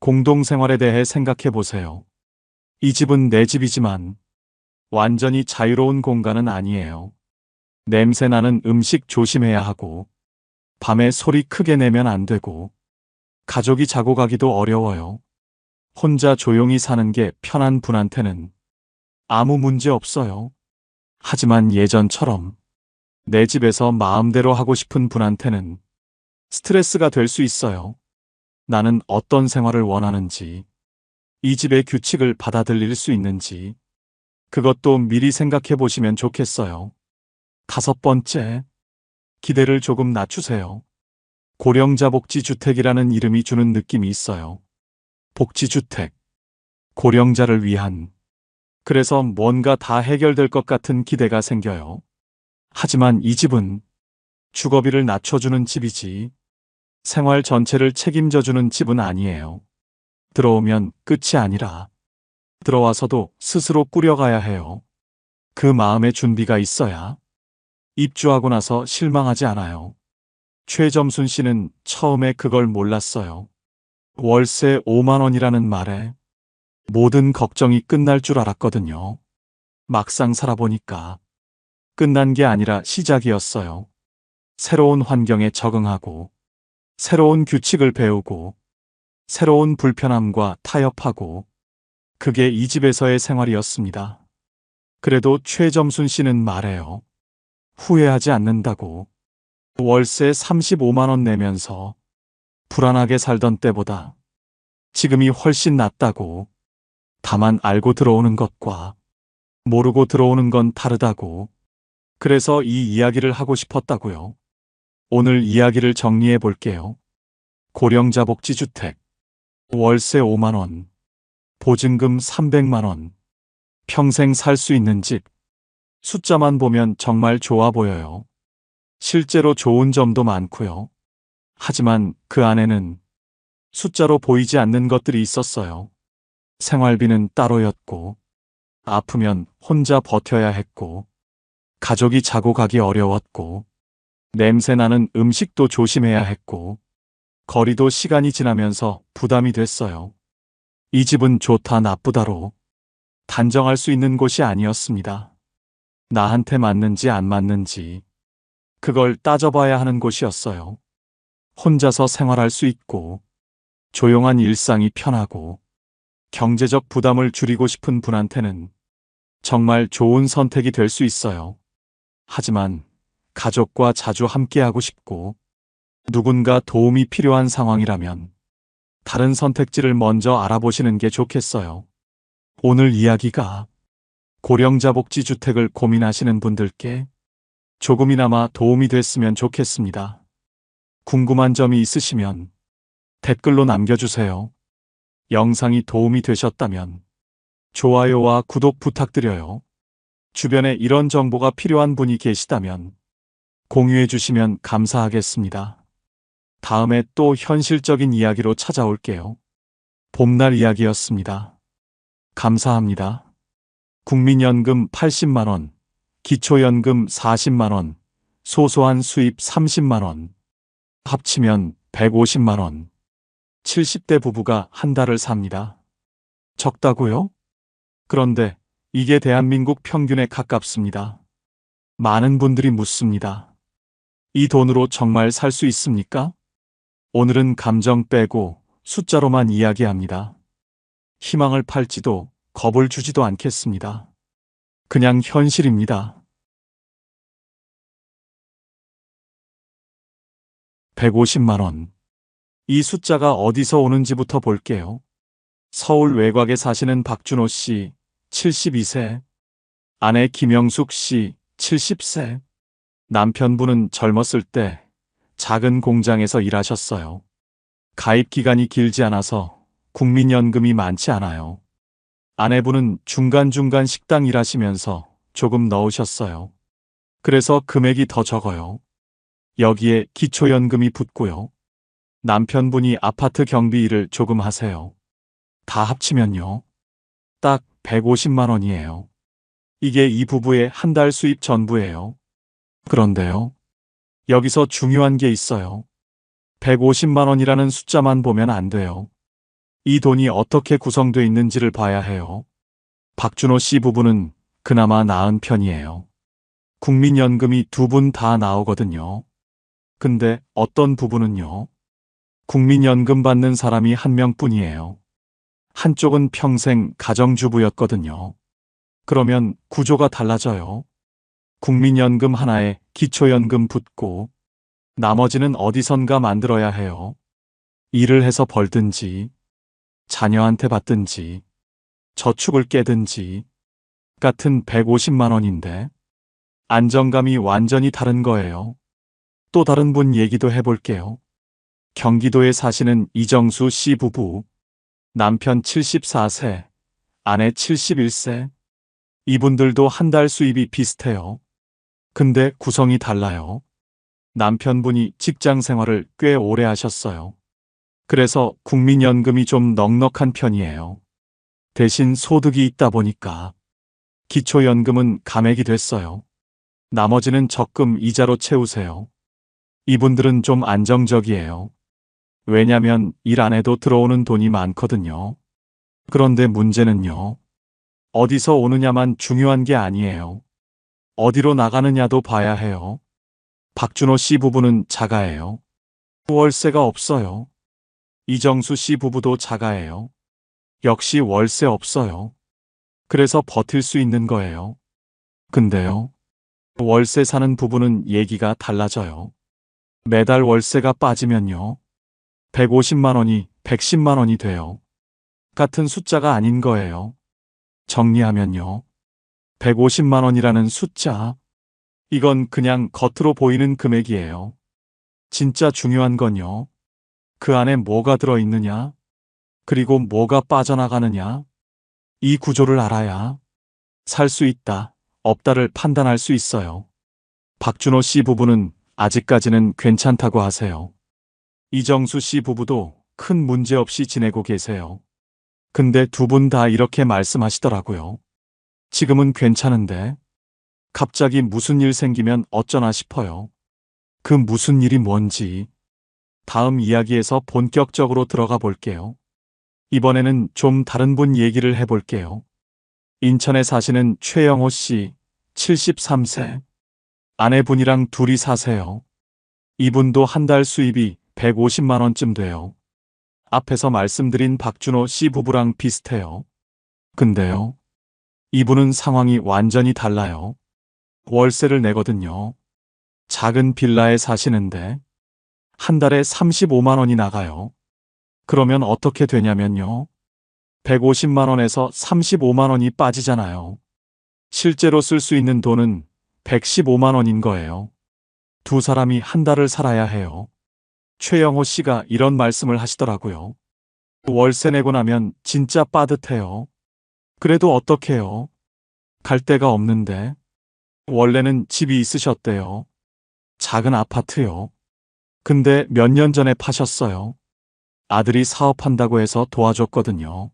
공동생활에 대해 생각해 보세요. 이 집은 내 집이지만 완전히 자유로운 공간은 아니에요. 냄새 나는 음식 조심해야 하고, 밤에 소리 크게 내면 안 되고, 가족이 자고 가기도 어려워요. 혼자 조용히 사는 게 편한 분한테는 아무 문제 없어요. 하지만 예전처럼 내 집에서 마음대로 하고 싶은 분한테는 스트레스가 될 수 있어요. 나는 어떤 생활을 원하는지, 이 집의 규칙을 받아들일 수 있는지, 그것도 미리 생각해 보시면 좋겠어요. 다섯 번째, 기대를 조금 낮추세요. 고령자 복지주택이라는 이름이 주는 느낌이 있어요. 복지주택, 고령자를 위한, 그래서 뭔가 다 해결될 것 같은 기대가 생겨요. 하지만 이 집은 주거비를 낮춰주는 집이지 생활 전체를 책임져주는 집은 아니에요. 들어오면 끝이 아니라 들어와서도 스스로 꾸려가야 해요. 그 마음의 준비가 있어야 입주하고 나서 실망하지 않아요. 최점순 씨는 처음에 그걸 몰랐어요. 월세 5만 원이라는 말에 모든 걱정이 끝날 줄 알았거든요. 막상 살아보니까 끝난 게 아니라 시작이었어요. 새로운 환경에 적응하고, 새로운 규칙을 배우고, 새로운 불편함과 타협하고, 그게 이 집에서의 생활이었습니다. 그래도 최점순 씨는 말해요. 후회하지 않는다고. 월세 35만 원 내면서 불안하게 살던 때보다 지금이 훨씬 낫다고. 다만 알고 들어오는 것과 모르고 들어오는 건 다르다고. 그래서 이 이야기를 하고 싶었다고요. 오늘 이야기를 정리해 볼게요. 고령자 복지주택, 월세 5만 원, 보증금 300만 원, 평생 살 수 있는 집. 숫자만 보면 정말 좋아 보여요. 실제로 좋은 점도 많고요. 하지만 그 안에는 숫자로 보이지 않는 것들이 있었어요. 생활비는 따로였고, 아프면 혼자 버텨야 했고, 가족이 자고 가기 어려웠고, 냄새나는 음식도 조심해야 했고, 거리도 시간이 지나면서 부담이 됐어요. 이 집은 좋다 나쁘다로 단정할 수 있는 곳이 아니었습니다. 나한테 맞는지 안 맞는지 그걸 따져봐야 하는 곳이었어요. 혼자서 생활할 수 있고, 조용한 일상이 편하고, 경제적 부담을 줄이고 싶은 분한테는 정말 좋은 선택이 될 수 있어요. 하지만 가족과 자주 함께하고 싶고 누군가 도움이 필요한 상황이라면 다른 선택지를 먼저 알아보시는 게 좋겠어요. 오늘 이야기가 고령자 복지주택을 고민하시는 분들께 조금이나마 도움이 됐으면 좋겠습니다. 궁금한 점이 있으시면 댓글로 남겨주세요. 영상이 도움이 되셨다면 좋아요와 구독 부탁드려요. 주변에 이런 정보가 필요한 분이 계시다면 공유해 주시면 감사하겠습니다. 다음에 또 현실적인 이야기로 찾아올게요. 봄날 이야기였습니다. 감사합니다. 국민연금 80만 원, 기초연금 40만 원, 소소한 수입 30만 원, 합치면 150만 원. 70대 부부가 한 달을 삽니다. 적다고요? 그런데 이게 대한민국 평균에 가깝습니다. 많은 분들이 묻습니다. 이 돈으로 정말 살 수 있습니까? 오늘은 감정 빼고 숫자로만 이야기합니다. 희망을 팔지도 겁을 주지도 않겠습니다. 그냥 현실입니다. 150만 원. 이 숫자가 어디서 오는지부터 볼게요. 서울 외곽에 사시는 박준호 씨, 72세. 아내 김영숙 씨, 70세. 남편분은 젊었을 때 작은 공장에서 일하셨어요. 가입 기간이 길지 않아서 국민연금이 많지 않아요. 아내분은 중간중간 식당 일하시면서 조금 넣으셨어요. 그래서 금액이 더 적어요. 여기에 기초연금이 붙고요. 남편분이 아파트 경비 일을 조금 하세요. 다 합치면요. 딱 150만 원이에요. 이게 이 부부의 한 달 수입 전부예요. 그런데요. 여기서 중요한 게 있어요. 150만 원이라는 숫자만 보면 안 돼요. 이 돈이 어떻게 구성돼 있는지를 봐야 해요. 박준호 씨 부부는 그나마 나은 편이에요. 국민연금이 두 분 다 나오거든요. 근데 어떤 부부는요. 국민연금 받는 사람이 한 명뿐이에요. 한쪽은 평생 가정주부였거든요. 그러면 구조가 달라져요. 국민연금 하나에 기초연금 붙고 나머지는 어디선가 만들어야 해요. 일을 해서 벌든지 자녀한테 받든지 저축을 깨든지 같은 150만 원인데 안정감이 완전히 다른 거예요. 또 다른 분 얘기도 해볼게요. 경기도에 사시는 이정수 씨 부부. 남편 74세, 아내 71세. 이분들도 한 달 수입이 비슷해요. 근데 구성이 달라요. 남편분이 직장 생활을 꽤 오래 하셨어요. 그래서 국민연금이 좀 넉넉한 편이에요. 대신 소득이 있다 보니까 기초연금은 감액이 됐어요. 나머지는 적금 이자로 채우세요. 이분들은 좀 안정적이에요. 왜냐면 일 안 해도 들어오는 돈이 많거든요. 그런데 문제는요. 어디서 오느냐만 중요한 게 아니에요. 어디로 나가느냐도 봐야 해요. 박준호 씨 부부는 자가예요. 월세가 없어요. 이정수 씨 부부도 자가예요. 역시 월세 없어요. 그래서 버틸 수 있는 거예요. 근데요. 월세 사는 부부는 얘기가 달라져요. 매달 월세가 빠지면요. 150만 원이 110만 원이 돼요. 같은 숫자가 아닌 거예요. 정리하면요. 150만 원이라는 숫자. 이건 그냥 겉으로 보이는 금액이에요. 진짜 중요한 건요. 그 안에 뭐가 들어있느냐, 그리고 뭐가 빠져나가느냐. 이 구조를 알아야 살 수 있다, 없다를 판단할 수 있어요. 박준호 씨 부부는 아직까지는 괜찮다고 하세요. 이정수 씨 부부도 큰 문제 없이 지내고 계세요. 근데 두 분 다 이렇게 말씀하시더라고요. 지금은 괜찮은데 갑자기 무슨 일 생기면 어쩌나 싶어요. 그 무슨 일이 뭔지 다음 이야기에서 본격적으로 들어가 볼게요. 이번에는 좀 다른 분 얘기를 해볼게요. 인천에 사시는 최영호 씨, 73세. 아내분이랑 둘이 사세요. 이분도 한 달 수입이 150만 원쯤 돼요. 앞에서 말씀드린 박준호 씨 부부랑 비슷해요. 근데요. 이분은 상황이 완전히 달라요. 월세를 내거든요. 작은 빌라에 사시는데 한 달에 35만 원이 나가요. 그러면 어떻게 되냐면요. 150만 원에서 35만 원이 빠지잖아요. 실제로 쓸 수 있는 돈은 115만 원인 거예요. 두 사람이 한 달을 살아야 해요. 최영호 씨가 이런 말씀을 하시더라고요. 월세 내고 나면 진짜 빠듯해요. 그래도 어떡해요? 갈 데가 없는데. 원래는 집이 있으셨대요. 작은 아파트요. 근데 몇 년 전에 파셨어요. 아들이 사업한다고 해서 도와줬거든요.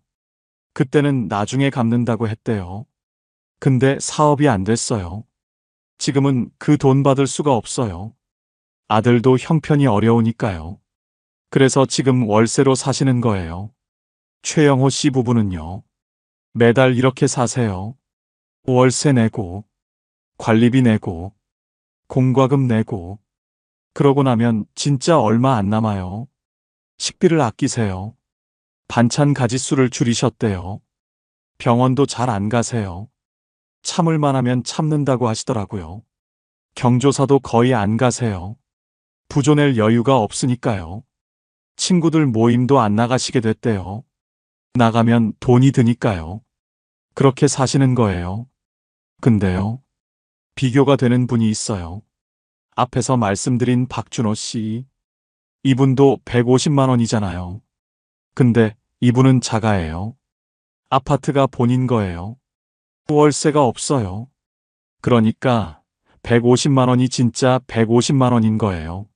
그때는 나중에 갚는다고 했대요. 근데 사업이 안 됐어요. 지금은 그 돈 받을 수가 없어요. 아들도 형편이 어려우니까요. 그래서 지금 월세로 사시는 거예요. 최영호 씨 부부는요. 매달 이렇게 사세요. 월세 내고, 관리비 내고, 공과금 내고, 그러고 나면 진짜 얼마 안 남아요. 식비를 아끼세요. 반찬 가짓수를 줄이셨대요. 병원도 잘 안 가세요. 참을 만하면 참는다고 하시더라고요. 경조사도 거의 안 가세요. 부조 낼 여유가 없으니까요. 친구들 모임도 안 나가시게 됐대요. 나가면 돈이 드니까요. 그렇게 사시는 거예요. 근데요. 비교가 되는 분이 있어요. 앞에서 말씀드린 박준호 씨. 이분도 150만 원이잖아요. 근데 이분은 자가예요. 아파트가 본인 거예요. 월세가 없어요. 그러니까 150만 원이 진짜 150만 원인 거예요.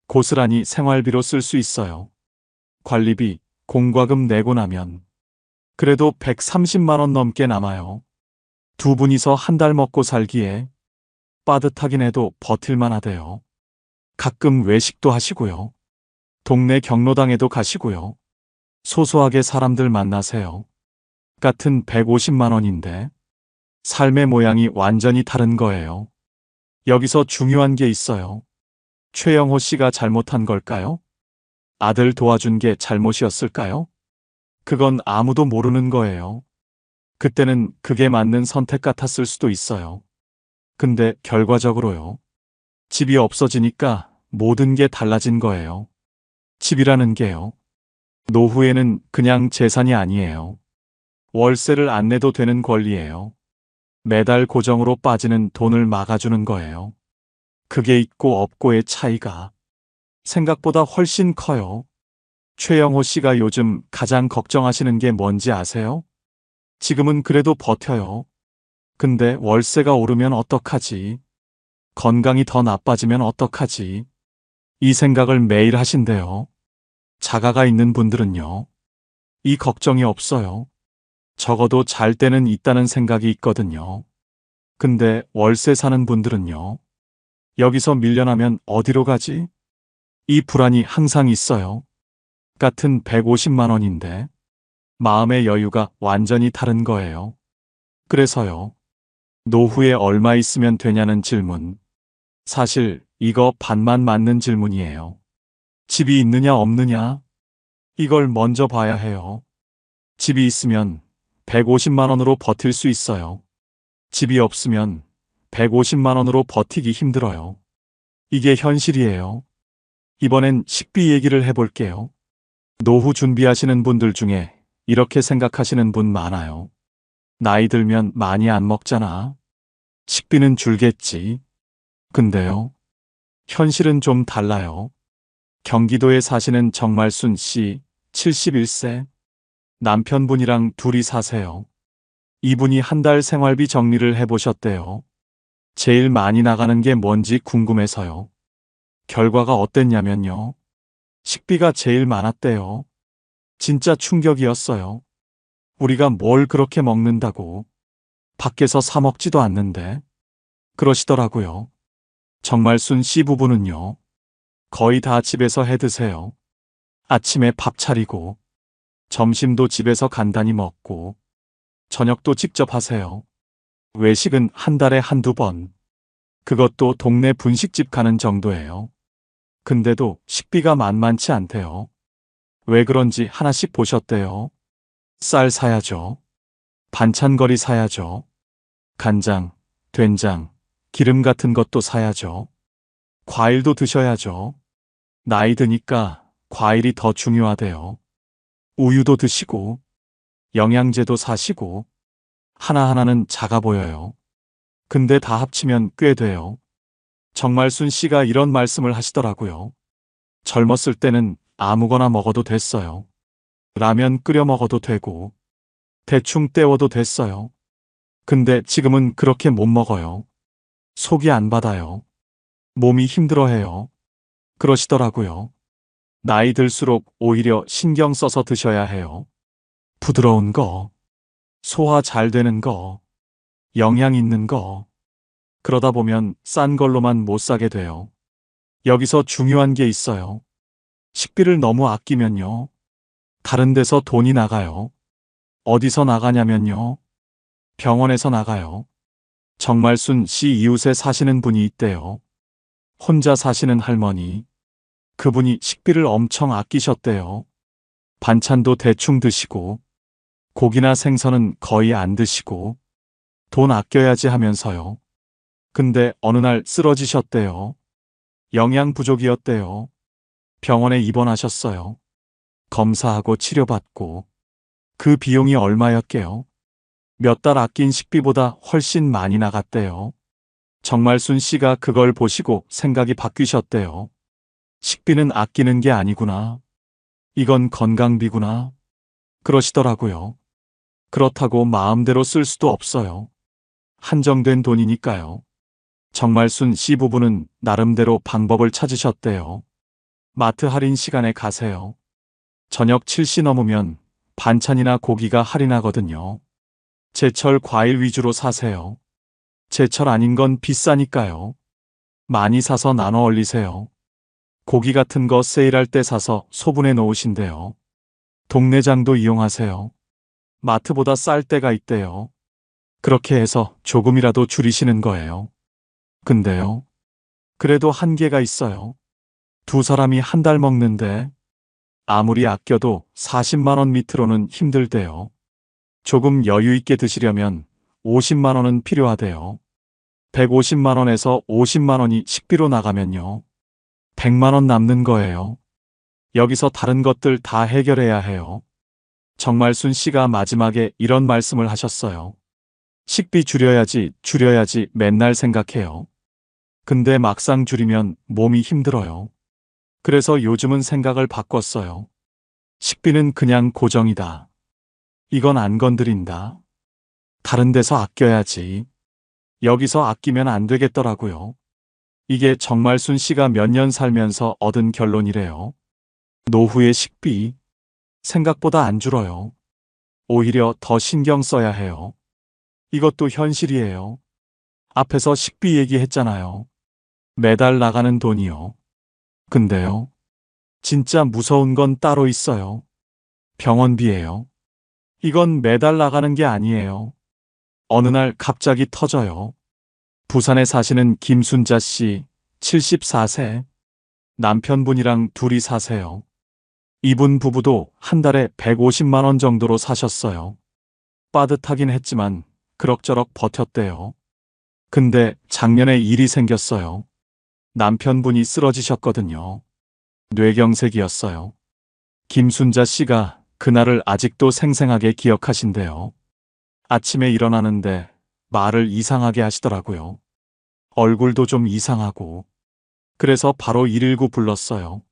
고스란히 생활비로 쓸 수 있어요. 관리비, 공과금 내고 나면 그래도 130만 원 넘게 남아요. 두 분이서 한 달 먹고 살기에 빠듯하긴 해도 버틸만 하대요. 가끔 외식도 하시고요. 동네 경로당에도 가시고요. 소소하게 사람들 만나세요. 같은 150만 원인데 삶의 모양이 완전히 다른 거예요. 여기서 중요한 게 있어요. 최영호 씨가 잘못한 걸까요? 아들 도와준 게 잘못이었을까요? 그건 아무도 모르는 거예요. 그때는 그게 맞는 선택 같았을 수도 있어요. 근데 결과적으로요. 집이 없어지니까 모든 게 달라진 거예요. 집이라는 게요. 노후에는 그냥 재산이 아니에요. 월세를 안 내도 되는 권리예요. 매달 고정으로 빠지는 돈을 막아주는 거예요. 그게 있고 없고의 차이가 생각보다 훨씬 커요. 최영호 씨가 요즘 가장 걱정하시는 게 뭔지 아세요? 지금은 그래도 버텨요. 근데 월세가 오르면 어떡하지? 건강이 더 나빠지면 어떡하지? 이 생각을 매일 하신대요. 자가가 있는 분들은요. 이 걱정이 없어요. 적어도 잘 때는 있다는 생각이 있거든요. 근데 월세 사는 분들은요. 여기서 밀려나면 어디로 가지? 이 불안이 항상 있어요. 같은 150만 원인데 마음의 여유가 완전히 다른 거예요. 그래서요. 노후에 얼마 있으면 되냐는 질문. 사실 이거 반만 맞는 질문이에요. 집이 있느냐 없느냐? 이걸 먼저 봐야 해요. 집이 있으면 150만 원으로 버틸 수 있어요. 집이 없으면 150만 원으로 버티기 힘들어요. 이게 현실이에요. 이번엔 식비 얘기를 해볼게요. 노후 준비하시는 분들 중에 이렇게 생각하시는 분 많아요. 나이 들면 많이 안 먹잖아. 식비는 줄겠지. 근데요. 현실은 좀 달라요. 경기도에 사시는 정말순 씨, 71세. 남편분이랑 둘이 사세요. 이분이 한 달 생활비 정리를 해보셨대요. 제일 많이 나가는 게 뭔지 궁금해서요. 결과가 어땠냐면요. 식비가 제일 많았대요. 진짜 충격이었어요. 우리가 뭘 그렇게 먹는다고. 밖에서 사 먹지도 않는데. 그러시더라고요. 정말순 씨 부부는요. 거의 다 집에서 해 드세요. 아침에 밥 차리고, 점심도 집에서 간단히 먹고, 저녁도 직접 하세요. 외식은 한 달에 한두 번. 그것도 동네 분식집 가는 정도예요. 근데도 식비가 만만치 않대요. 왜 그런지 하나씩 보셨대요. 쌀 사야죠. 반찬거리 사야죠. 간장, 된장, 기름 같은 것도 사야죠. 과일도 드셔야죠. 나이 드니까 과일이 더 중요하대요. 우유도 드시고, 영양제도 사시고, 하나하나는 작아 보여요. 근데 다 합치면 꽤 돼요. 정말순 씨가 이런 말씀을 하시더라고요. 젊었을 때는 아무거나 먹어도 됐어요. 라면 끓여 먹어도 되고, 대충 때워도 됐어요. 근데 지금은 그렇게 못 먹어요. 속이 안 받아요. 몸이 힘들어해요. 그러시더라고요. 나이 들수록 오히려 신경 써서 드셔야 해요. 부드러운 거, 소화 잘 되는 거, 영양 있는 거. 그러다 보면 싼 걸로만 못 사게 돼요. 여기서 중요한 게 있어요. 식비를 너무 아끼면요. 다른 데서 돈이 나가요. 어디서 나가냐면요. 병원에서 나가요. 정말순 씨 이웃에 사시는 분이 있대요. 혼자 사시는 할머니. 그분이 식비를 엄청 아끼셨대요. 반찬도 대충 드시고, 고기나 생선은 거의 안 드시고, 돈 아껴야지 하면서요. 근데 어느 날 쓰러지셨대요. 영양 부족이었대요. 병원에 입원하셨어요. 검사하고 치료받고. 그 비용이 얼마였게요? 몇 달 아낀 식비보다 훨씬 많이 나갔대요. 정말순 씨가 그걸 보시고 생각이 바뀌셨대요. 식비는 아끼는 게 아니구나. 이건 건강비구나. 그러시더라고요. 그렇다고 마음대로 쓸 수도 없어요. 한정된 돈이니까요. 정말순 씨 부부는 나름대로 방법을 찾으셨대요. 마트 할인 시간에 가세요. 저녁 7시 넘으면 반찬이나 고기가 할인하거든요. 제철 과일 위주로 사세요. 제철 아닌 건 비싸니까요. 많이 사서 나눠 얼리세요. 고기 같은 거 세일할 때 사서 소분해 놓으신대요. 동네장도 이용하세요. 마트보다 쌀 때가 있대요. 그렇게 해서 조금이라도 줄이시는 거예요. 근데요. 그래도 한계가 있어요. 두 사람이 한 달 먹는데 아무리 아껴도 40만 원 밑으로는 힘들대요. 조금 여유 있게 드시려면 50만 원은 필요하대요. 150만 원에서 50만 원이 식비로 나가면요. 100만 원 남는 거예요. 여기서 다른 것들 다 해결해야 해요. 정말순 씨가 마지막에 이런 말씀을 하셨어요. 식비 줄여야지 맨날 생각해요. 근데 막상 줄이면 몸이 힘들어요. 그래서 요즘은 생각을 바꿨어요. 식비는 그냥 고정이다. 이건 안 건드린다. 다른 데서 아껴야지. 여기서 아끼면 안 되겠더라고요. 이게 정말순 씨가 몇 년 살면서 얻은 결론이래요. 노후의 식비. 생각보다 안 줄어요. 오히려 더 신경 써야 해요. 이것도 현실이에요. 앞에서 식비 얘기했잖아요. 매달 나가는 돈이요. 근데요. 진짜 무서운 건 따로 있어요. 병원비예요. 이건 매달 나가는 게 아니에요. 어느 날 갑자기 터져요. 부산에 사시는 김순자 씨, 74세. 남편분이랑 둘이 사세요. 이분 부부도 한 달에 150만 원 정도로 사셨어요. 빠듯하긴 했지만 그럭저럭 버텼대요. 근데 작년에 일이 생겼어요. 남편분이 쓰러지셨거든요. 뇌경색이었어요. 김순자 씨가 그날을 아직도 생생하게 기억하신대요. 아침에 일어나는데 말을 이상하게 하시더라고요. 얼굴도 좀 이상하고. 그래서 바로 119 불렀어요.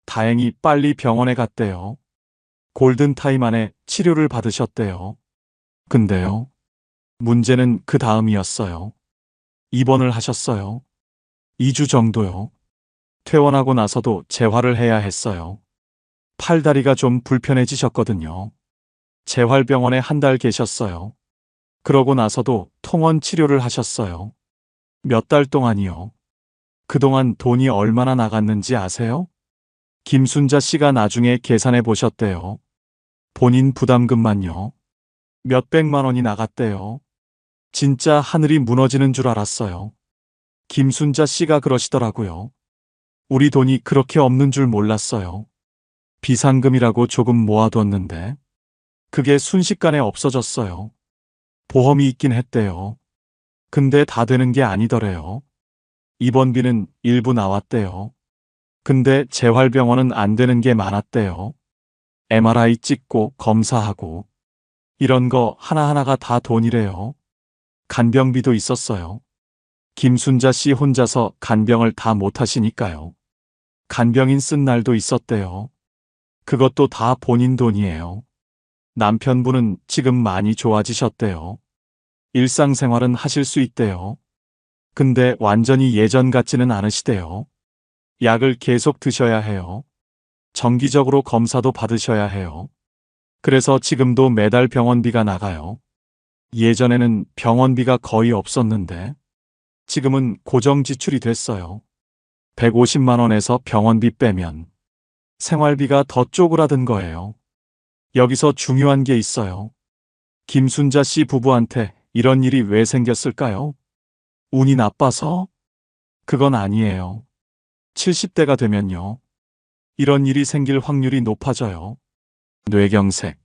다행히 빨리 병원에 갔대요. 골든타임 안에 치료를 받으셨대요. 근데요. 문제는 그 다음이었어요. 입원을 하셨어요. 2주 정도요. 퇴원하고 나서도 재활을 해야 했어요. 팔다리가 좀 불편해지셨거든요. 재활병원에 한 달 계셨어요. 그러고 나서도 통원 치료를 하셨어요. 몇 달 동안이요. 그동안 돈이 얼마나 나갔는지 아세요? 김순자 씨가 나중에 계산해 보셨대요. 본인 부담금만요. 몇백만 원이 나갔대요. 진짜 하늘이 무너지는 줄 알았어요. 김순자 씨가 그러시더라고요. 우리 돈이 그렇게 없는 줄 몰랐어요. 비상금이라고 조금 모아뒀는데 그게 순식간에 없어졌어요. 보험이 있긴 했대요. 근데 다 되는 게 아니더래요. 입원비는 일부 나왔대요. 근데 재활병원은 안 되는 게 많았대요. MRI 찍고 검사하고 이런 거 하나하나가 다 돈이래요. 간병비도 있었어요. 김순자 씨 혼자서 간병을 다 못하시니까요. 간병인 쓴 날도 있었대요. 그것도 다 본인 돈이에요. 남편분은 지금 많이 좋아지셨대요. 일상생활은 하실 수 있대요. 근데 완전히 예전 같지는 않으시대요. 약을 계속 드셔야 해요. 정기적으로 검사도 받으셔야 해요. 그래서 지금도 매달 병원비가 나가요. 예전에는 병원비가 거의 없었는데 지금은 고정 지출이 됐어요. 150만 원에서 병원비 빼면 생활비가 더 쪼그라든 거예요. 여기서 중요한 게 있어요. 김순자 씨 부부한테 이런 일이 왜 생겼을까요? 운이 나빠서? 그건 아니에요. 70대가 되면요. 이런 일이 생길 확률이 높아져요. 뇌경색,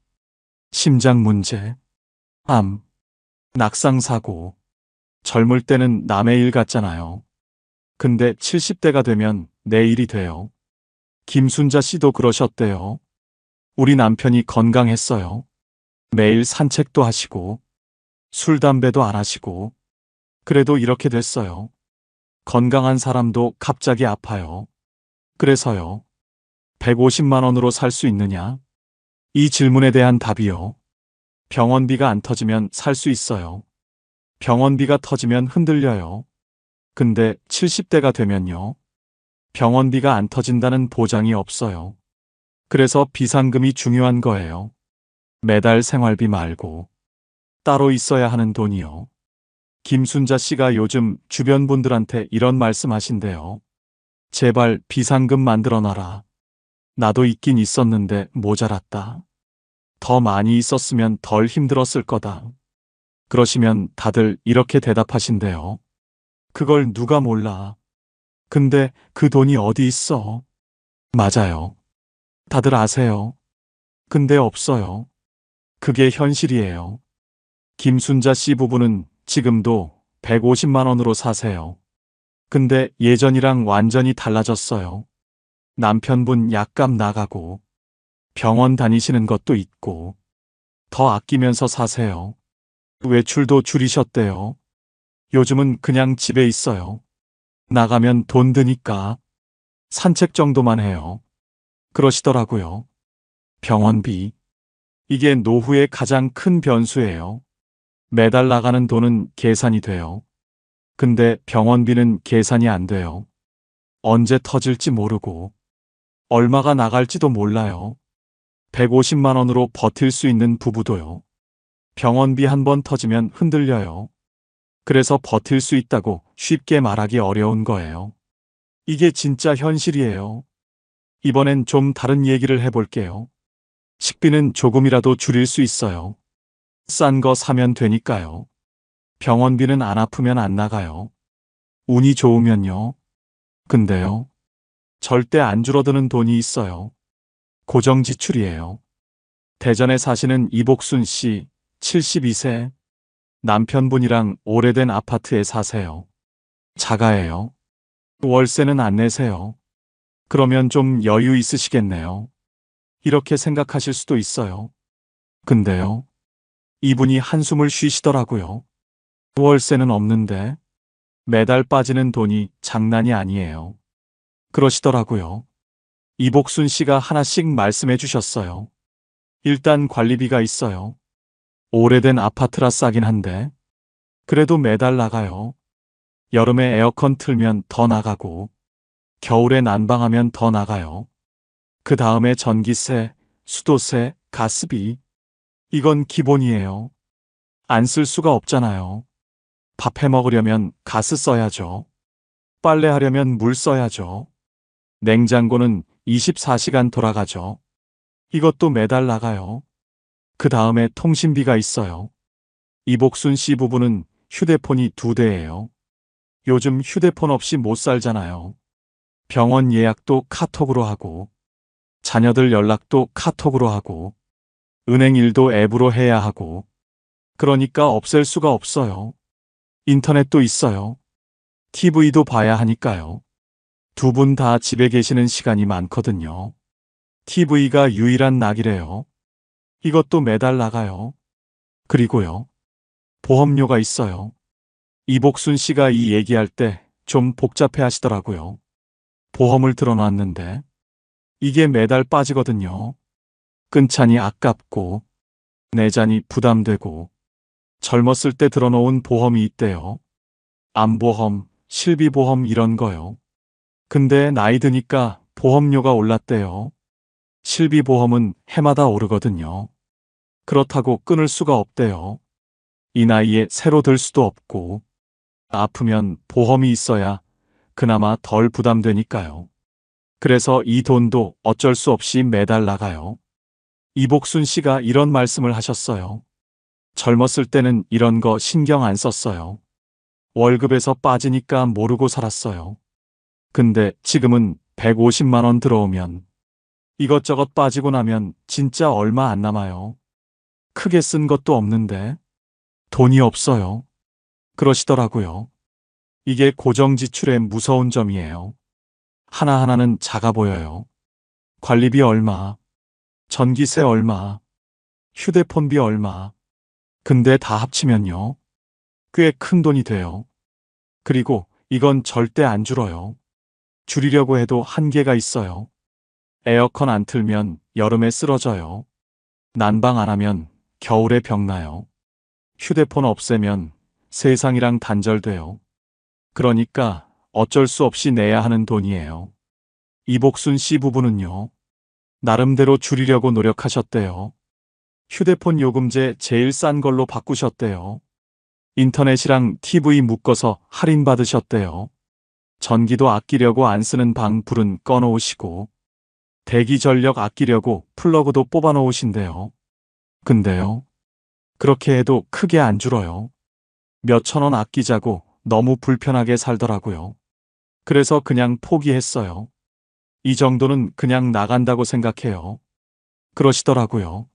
심장 문제, 암, 낙상사고. 젊을 때는 남의 일 같잖아요. 근데 70대가 되면 내 일이 돼요. 김순자 씨도 그러셨대요. 우리 남편이 건강했어요. 매일 산책도 하시고, 술, 담배도 안 하시고, 그래도 이렇게 됐어요. 건강한 사람도 갑자기 아파요. 그래서요. 150만 원으로 살 수 있느냐? 이 질문에 대한 답이요. 병원비가 안 터지면 살 수 있어요. 병원비가 터지면 흔들려요. 근데 70대가 되면요. 병원비가 안 터진다는 보장이 없어요. 그래서 비상금이 중요한 거예요. 매달 생활비 말고 따로 있어야 하는 돈이요. 김순자 씨가 요즘 주변 분들한테 이런 말씀 하신대요. 제발 비상금 만들어 놔라. 나도 있긴 있었는데 모자랐다. 더 많이 있었으면 덜 힘들었을 거다. 그러시면 다들 이렇게 대답하신대요. 그걸 누가 몰라. 근데 그 돈이 어디 있어? 맞아요. 다들 아세요. 근데 없어요. 그게 현실이에요. 김순자 씨 부부는 지금도 150만 원으로 사세요. 근데 예전이랑 완전히 달라졌어요. 남편분 약값 나가고 병원 다니시는 것도 있고 더 아끼면서 사세요. 외출도 줄이셨대요. 요즘은 그냥 집에 있어요. 나가면 돈 드니까 산책 정도만 해요. 그러시더라고요. 병원비. 이게 노후의 가장 큰 변수예요. 매달 나가는 돈은 계산이 돼요. 근데 병원비는 계산이 안 돼요. 언제 터질지 모르고 얼마가 나갈지도 몰라요. 150만 원으로 버틸 수 있는 부부도요. 병원비 한 번 터지면 흔들려요. 그래서 버틸 수 있다고 쉽게 말하기 어려운 거예요. 이게 진짜 현실이에요. 이번엔 좀 다른 얘기를 해볼게요. 식비는 조금이라도 줄일 수 있어요. 싼 거 사면 되니까요. 병원비는 안 아프면 안 나가요. 운이 좋으면요. 근데요. 절대 안 줄어드는 돈이 있어요. 고정 지출이에요. 대전에 사시는 이복순 씨, 72세. 남편분이랑 오래된 아파트에 사세요. 자가예요. 월세는 안 내세요. 그러면 좀 여유 있으시겠네요. 이렇게 생각하실 수도 있어요. 근데요. 이분이 한숨을 쉬시더라고요. 월세는 없는데 매달 빠지는 돈이 장난이 아니에요. 그러시더라고요. 이복순 씨가 하나씩 말씀해 주셨어요. 일단 관리비가 있어요. 오래된 아파트라 싸긴 한데 그래도 매달 나가요. 여름에 에어컨 틀면 더 나가고 겨울에 난방하면 더 나가요. 그 다음에 전기세, 수도세, 가스비. 이건 기본이에요. 안 쓸 수가 없잖아요. 밥 해 먹으려면 가스 써야죠. 빨래하려면 물 써야죠. 냉장고는 24시간 돌아가죠. 이것도 매달 나가요. 그 다음에 통신비가 있어요. 이복순 씨 부부는 휴대폰이 2대예요. 요즘 휴대폰 없이 못 살잖아요. 병원 예약도 카톡으로 하고, 자녀들 연락도 카톡으로 하고, 은행 일도 앱으로 해야 하고, 그러니까 없앨 수가 없어요. 인터넷도 있어요. TV도 봐야 하니까요. 두 분 다 집에 계시는 시간이 많거든요. TV가 유일한 낙이래요. 이것도 매달 나가요. 그리고요. 보험료가 있어요. 이복순 씨가 이 얘기할 때 좀 복잡해 하시더라고요. 보험을 들어놨는데 이게 매달 빠지거든요. 끊자니 아깝고 내자니 부담되고 젊었을 때 들어놓은 보험이 있대요. 암보험, 실비보험 이런 거요. 근데 나이 드니까 보험료가 올랐대요. 실비보험은 해마다 오르거든요. 그렇다고 끊을 수가 없대요. 이 나이에 새로 들 수도 없고 아프면 보험이 있어야 그나마 덜 부담되니까요. 그래서 이 돈도 어쩔 수 없이 매달 나가요. 이복순 씨가 이런 말씀을 하셨어요. 젊었을 때는 이런 거 신경 안 썼어요. 월급에서 빠지니까 모르고 살았어요. 근데 지금은 150만 원 들어오면 이것저것 빠지고 나면 진짜 얼마 안 남아요. 크게 쓴 것도 없는데 돈이 없어요. 그러시더라고요. 이게 고정 지출의 무서운 점이에요. 하나하나는 작아 보여요. 관리비 얼마, 전기세 얼마, 휴대폰비 얼마. 근데 다 합치면요. 꽤 큰 돈이 돼요. 그리고 이건 절대 안 줄어요. 줄이려고 해도 한계가 있어요. 에어컨 안 틀면 여름에 쓰러져요. 난방 안 하면 겨울에 병나요. 휴대폰 없애면 세상이랑 단절돼요. 그러니까 어쩔 수 없이 내야 하는 돈이에요. 이복순 씨 부부는요, 나름대로 줄이려고 노력하셨대요. 휴대폰 요금제 제일 싼 걸로 바꾸셨대요. 인터넷이랑 TV 묶어서 할인받으셨대요. 전기도 아끼려고 안 쓰는 방 불은 꺼놓으시고, 대기 전력 아끼려고 플러그도 뽑아 놓으신대요. 근데요, 그렇게 해도 크게 안 줄어요. 몇천 원 아끼자고 너무 불편하게 살더라고요. 그래서 그냥 포기했어요. 이 정도는 그냥 나간다고 생각해요. 그러시더라고요.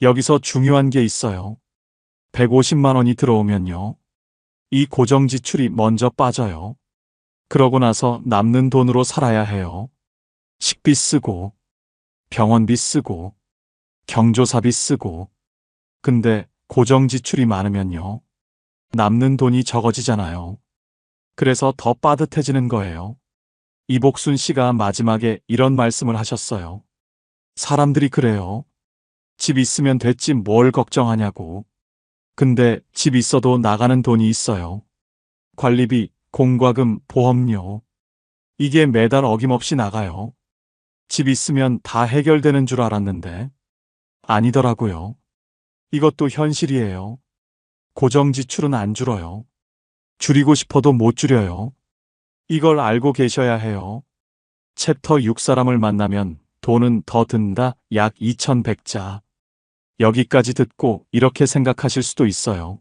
여기서 중요한 게 있어요. 150만 원이 들어오면요, 이 고정 지출이 먼저 빠져요. 그러고 나서 남는 돈으로 살아야 해요. 식비 쓰고, 병원비 쓰고, 경조사비 쓰고. 근데 고정 지출이 많으면요, 남는 돈이 적어지잖아요. 그래서 더 빠듯해지는 거예요. 이복순 씨가 마지막에 이런 말씀을 하셨어요. 사람들이 그래요. 집 있으면 됐지 뭘 걱정하냐고. 근데 집 있어도 나가는 돈이 있어요. 관리비, 공과금, 보험료. 이게 매달 어김없이 나가요. 집 있으면 다 해결되는 줄 알았는데 아니더라고요. 이것도 현실이에요. 고정 지출은 안 줄어요. 줄이고 싶어도 못 줄여요. 이걸 알고 계셔야 해요. 챕터 6 사람을 만나면 돈은 더 든다. 약 2100자. 여기까지 듣고 이렇게 생각하실 수도 있어요.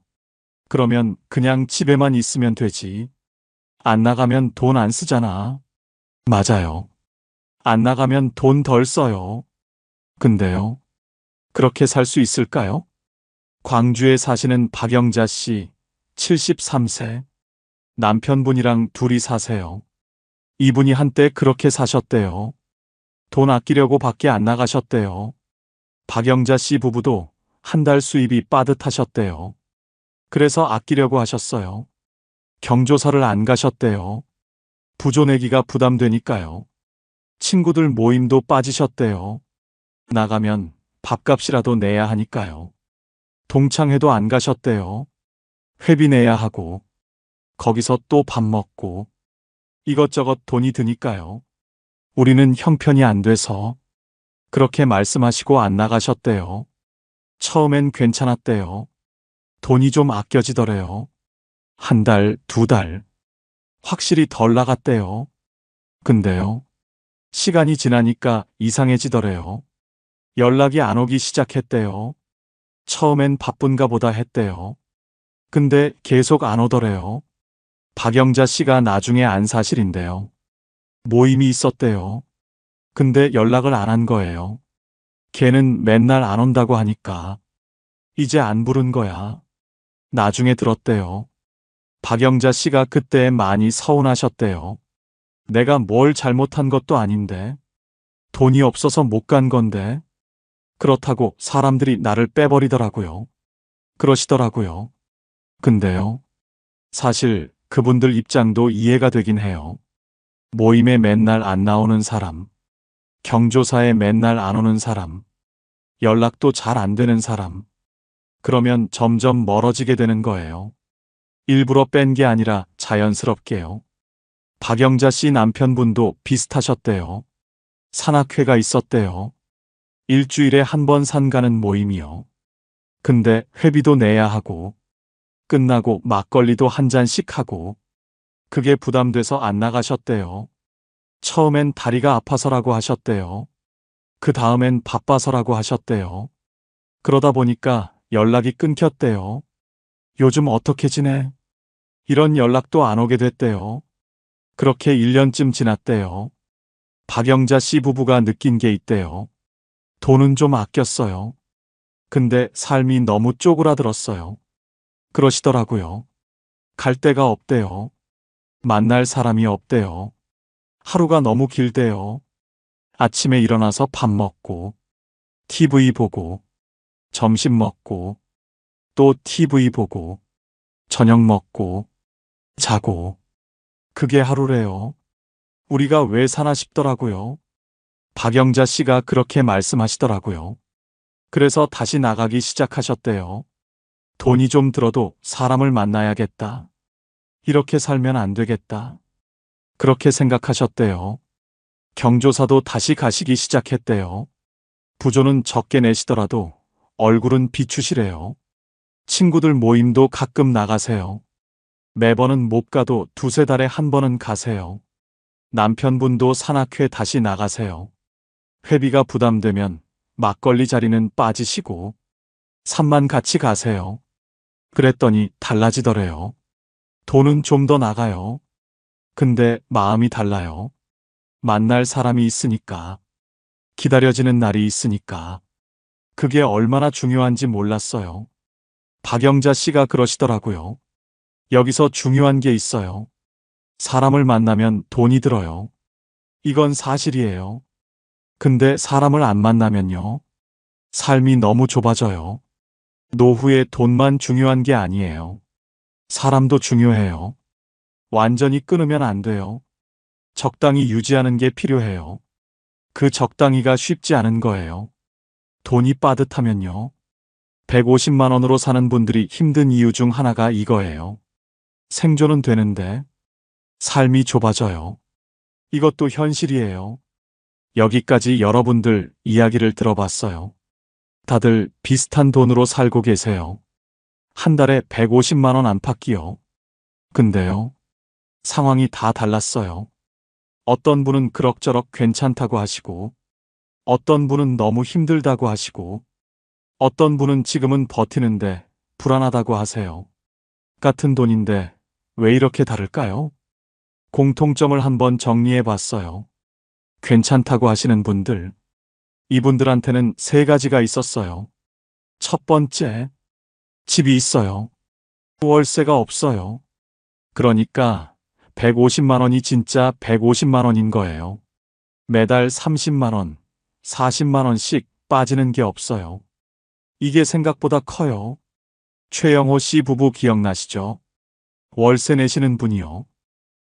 그러면 그냥 집에만 있으면 되지. 안 나가면 돈 안 쓰잖아. 맞아요. 안 나가면 돈 덜 써요. 근데요, 그렇게 살 수 있을까요? 광주에 사시는 박영자 씨, 73세. 남편분이랑 둘이 사세요. 이분이 한때 그렇게 사셨대요. 돈 아끼려고 밖에 안 나가셨대요. 박영자 씨 부부도 한 달 수입이 빠듯하셨대요. 그래서 아끼려고 하셨어요. 경조사를 안 가셨대요. 부조 내기가 부담되니까요. 친구들 모임도 빠지셨대요. 나가면 밥값이라도 내야 하니까요. 동창회도 안 가셨대요. 회비 내야 하고, 거기서 또 밥 먹고, 이것저것 돈이 드니까요. 우리는 형편이 안 돼서 그렇게 말씀하시고 안 나가셨대요. 처음엔 괜찮았대요. 돈이 좀 아껴지더래요. 한 달, 두 달. 확실히 덜 나갔대요. 근데요, 시간이 지나니까 이상해지더래요. 연락이 안 오기 시작했대요. 처음엔 바쁜가 보다 했대요. 근데 계속 안 오더래요. 박영자 씨가 나중에 안 사실인데요. 모임이 있었대요. 근데 연락을 안 한 거예요. 걔는 맨날 안 온다고 하니까 이제 안 부른 거야. 나중에 들었대요. 박영자 씨가 그때 많이 서운하셨대요. 내가 뭘 잘못한 것도 아닌데, 돈이 없어서 못 간 건데, 그렇다고 사람들이 나를 빼버리더라고요. 그러시더라고요. 근데요, 사실 그분들 입장도 이해가 되긴 해요. 모임에 맨날 안 나오는 사람, 경조사에 맨날 안 오는 사람, 연락도 잘 안 되는 사람. 그러면 점점 멀어지게 되는 거예요. 일부러 뺀 게 아니라 자연스럽게요. 박영자 씨 남편분도 비슷하셨대요. 산악회가 있었대요. 일주일에 한 번 산가는 모임이요. 근데 회비도 내야 하고, 끝나고 막걸리도 한 잔씩 하고, 그게 부담돼서 안 나가셨대요. 처음엔 다리가 아파서라고 하셨대요. 그 다음엔 바빠서라고 하셨대요. 그러다 보니까 연락이 끊겼대요. 요즘 어떻게 지내? 이런 연락도 안 오게 됐대요. 그렇게 1년쯤 지났대요. 박영자 씨 부부가 느낀 게 있대요. 돈은 좀 아꼈어요. 근데 삶이 너무 쪼그라들었어요. 그러시더라고요. 갈 데가 없대요. 만날 사람이 없대요. 하루가 너무 길대요. 아침에 일어나서 밥 먹고, TV 보고, 점심 먹고, 또 TV 보고, 저녁 먹고, 자고. 그게 하루래요. 우리가 왜 사나 싶더라고요. 박영자 씨가 그렇게 말씀하시더라고요. 그래서 다시 나가기 시작하셨대요. 돈이 좀 들어도 사람을 만나야겠다. 이렇게 살면 안 되겠다. 그렇게 생각하셨대요. 경조사도 다시 가시기 시작했대요. 부조는 적게 내시더라도 얼굴은 비추시래요. 친구들 모임도 가끔 나가세요. 매번은 못 가도 두세 달에 한 번은 가세요. 남편분도 산악회 다시 나가세요. 회비가 부담되면 막걸리 자리는 빠지시고 산만 같이 가세요. 그랬더니 달라지더래요. 돈은 좀 더 나가요. 근데 마음이 달라요. 만날 사람이 있으니까. 기다려지는 날이 있으니까. 그게 얼마나 중요한지 몰랐어요. 박영자 씨가 그러시더라고요. 여기서 중요한 게 있어요. 사람을 만나면 돈이 들어요. 이건 사실이에요. 근데 사람을 안 만나면요. 삶이 너무 좁아져요. 노후에 돈만 중요한 게 아니에요. 사람도 중요해요. 완전히 끊으면 안 돼요. 적당히 유지하는 게 필요해요. 그 적당히가 쉽지 않은 거예요. 돈이 빠듯하면요. 150만 원으로 사는 분들이 힘든 이유 중 하나가 이거예요. 생존은 되는데 삶이 좁아져요. 이것도 현실이에요. 여기까지 여러분들 이야기를 들어봤어요. 다들 비슷한 돈으로 살고 계세요. 한 달에 150만 원 안팎이요. 근데요. 상황이 다 달랐어요. 어떤 분은 그럭저럭 괜찮다고 하시고, 어떤 분은 너무 힘들다고 하시고, 어떤 분은 지금은 버티는데 불안하다고 하세요. 같은 돈인데 왜 이렇게 다를까요? 공통점을 한번 정리해 봤어요. 괜찮다고 하시는 분들, 이분들한테는 세 가지가 있었어요. 첫 번째, 집이 있어요. 월세가 없어요. 그러니까 150만 원이 진짜 150만 원인 거예요. 매달 30만 원, 40만 원씩 빠지는 게 없어요. 이게 생각보다 커요. 최영호 씨 부부 기억나시죠? 월세 내시는 분이요.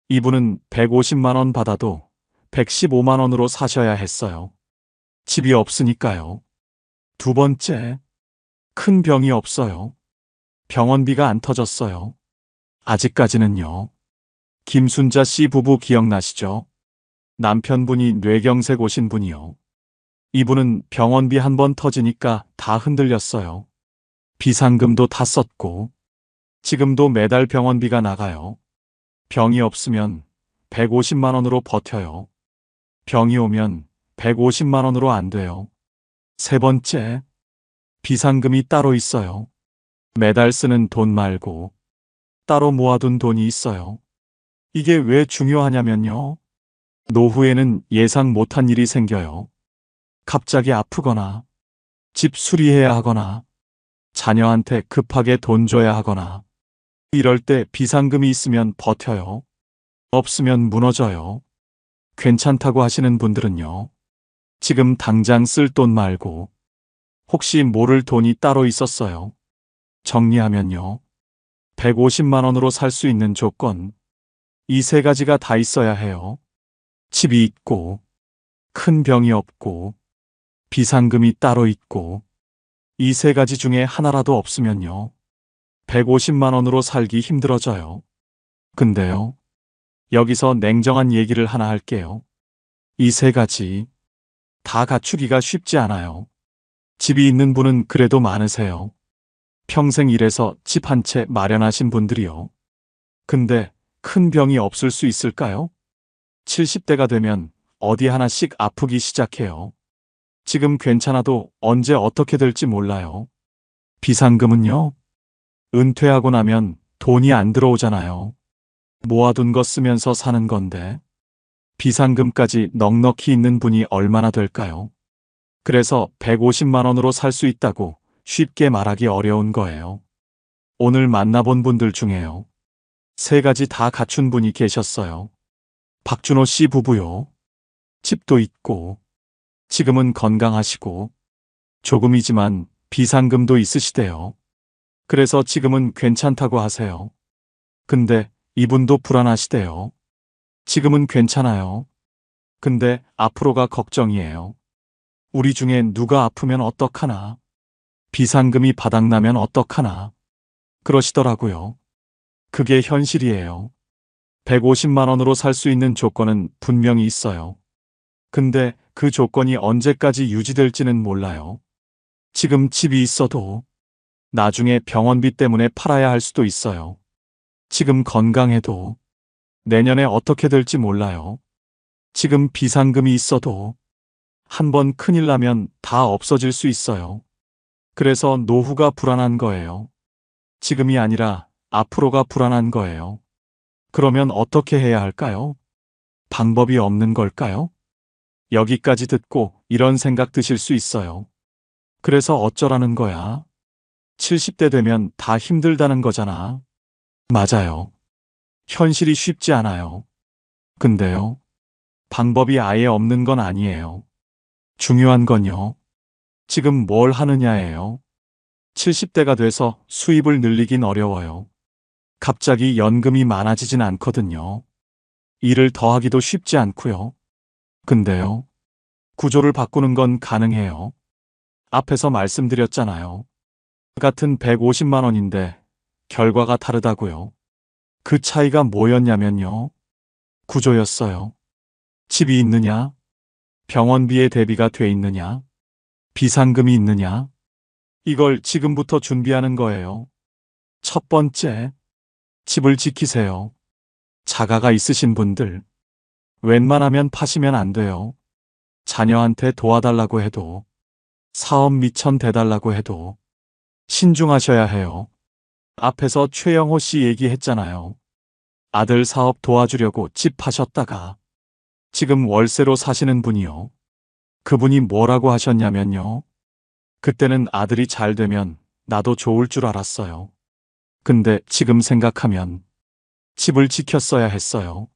이분은 150만 원 받아도 115만 원으로 사셔야 했어요. 집이 없으니까요. 두 번째, 큰 병이 없어요. 병원비가 안 터졌어요. 아직까지는요. 김순자 씨 부부 기억나시죠? 남편분이 뇌경색 오신 분이요. 이분은 병원비 한 번 터지니까 다 흔들렸어요. 비상금도 다 썼고, 지금도 매달 병원비가 나가요. 병이 없으면 150만 원으로 버텨요. 병이 오면 150만 원으로 안 돼요. 세 번째, 비상금이 따로 있어요. 매달 쓰는 돈 말고 따로 모아둔 돈이 있어요. 이게 왜 중요하냐면요. 노후에는 예상 못한 일이 생겨요. 갑자기 아프거나, 집 수리해야 하거나, 자녀한테 급하게 돈 줘야 하거나, 이럴 때 비상금이 있으면 버텨요. 없으면 무너져요. 괜찮다고 하시는 분들은요. 지금 당장 쓸 돈 말고 혹시 모를 돈이 따로 있었어요. 정리하면요. 150만 원으로 살 수 있는 조건, 이 세 가지가 다 있어야 해요. 집이 있고, 큰 병이 없고, 비상금이 따로 있고, 이 세 가지 중에 하나라도 없으면요. 150만 원으로 살기 힘들어져요. 근데요. 여기서 냉정한 얘기를 하나 할게요. 이 세 가지 다 갖추기가 쉽지 않아요. 집이 있는 분은 그래도 많으세요. 평생 일해서 집 한 채 마련하신 분들이요. 근데 큰 병이 없을 수 있을까요? 70대가 되면 어디 하나씩 아프기 시작해요. 지금 괜찮아도 언제 어떻게 될지 몰라요. 비상금은요? 은퇴하고 나면 돈이 안 들어오잖아요. 모아둔 거 쓰면서 사는 건데 비상금까지 넉넉히 있는 분이 얼마나 될까요? 그래서 150만 원으로 살 수 있다고 쉽게 말하기 어려운 거예요. 오늘 만나본 분들 중에요. 세 가지 다 갖춘 분이 계셨어요. 박준호 씨 부부요. 집도 있고, 지금은 건강하시고, 조금이지만 비상금도 있으시대요. 그래서 지금은 괜찮다고 하세요. 근데 이분도 불안하시대요. 지금은 괜찮아요. 근데 앞으로가 걱정이에요. 우리 중에 누가 아프면 어떡하나? 비상금이 바닥나면 어떡하나? 그러시더라고요. 그게 현실이에요. 150만 원으로 살 수 있는 조건은 분명히 있어요. 근데 그 조건이 언제까지 유지될지는 몰라요. 지금 집이 있어도 나중에 병원비 때문에 팔아야 할 수도 있어요. 지금 건강해도 내년에 어떻게 될지 몰라요. 지금 비상금이 있어도 한번 큰일 나면 다 없어질 수 있어요. 그래서 노후가 불안한 거예요. 지금이 아니라 앞으로가 불안한 거예요. 그러면 어떻게 해야 할까요? 방법이 없는 걸까요? 여기까지 듣고 이런 생각 드실 수 있어요. 그래서 어쩌라는 거야? 70대 되면 다 힘들다는 거잖아. 맞아요. 현실이 쉽지 않아요. 근데요, 방법이 아예 없는 건 아니에요. 중요한 건요, 지금 뭘 하느냐예요. 70대가 돼서 수입을 늘리긴 어려워요. 갑자기 연금이 많아지진 않거든요. 일을 더 하기도 쉽지 않고요. 근데요, 구조를 바꾸는 건 가능해요. 앞에서 말씀드렸잖아요. 같은 150만 원인데 결과가 다르다고요. 그 차이가 뭐였냐면요, 구조였어요. 집이 있느냐, 병원비에 대비가 돼 있느냐, 비상금이 있느냐, 이걸 지금부터 준비하는 거예요. 첫 번째, 집을 지키세요. 자가가 있으신 분들, 웬만하면 파시면 안 돼요. 자녀한테 도와달라고 해도, 사업 미천 대달라고 해도 신중하셔야 해요. 앞에서 최영호 씨 얘기했잖아요. 아들 사업 도와주려고 집 파셨다가 지금 월세로 사시는 분이요. 그분이 뭐라고 하셨냐면요, 그때는 아들이 잘 되면 나도 좋을 줄 알았어요. 근데 지금 생각하면 집을 지켰어야 했어요.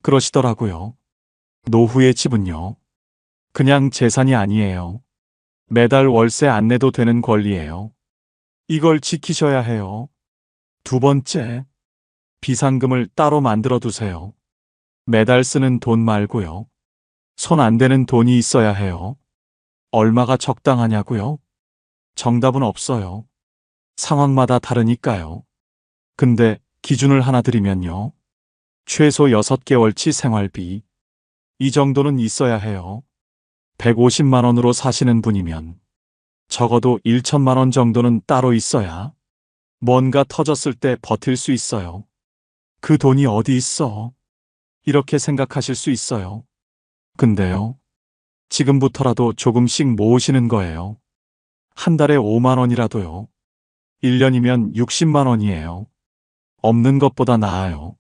그러시더라고요. 노후의 집은요, 그냥 재산이 아니에요. 매달 월세 안 내도 되는 권리예요. 이걸 지키셔야 해요. 두 번째, 비상금을 따로 만들어 두세요. 매달 쓰는 돈 말고요. 손 안 대는 돈이 있어야 해요. 얼마가 적당하냐고요? 정답은 없어요. 상황마다 다르니까요. 근데 기준을 하나 드리면요, 최소 6개월치 생활비, 이 정도는 있어야 해요. 150만 원으로 사시는 분이면 적어도 1천만 원 정도는 따로 있어야 뭔가 터졌을 때 버틸 수 있어요. 그 돈이 어디 있어? 이렇게 생각하실 수 있어요. 근데요, 지금부터라도 조금씩 모으시는 거예요. 한 달에 5만 원이라도요. 1년이면 60만 원이에요. 없는 것보다 나아요.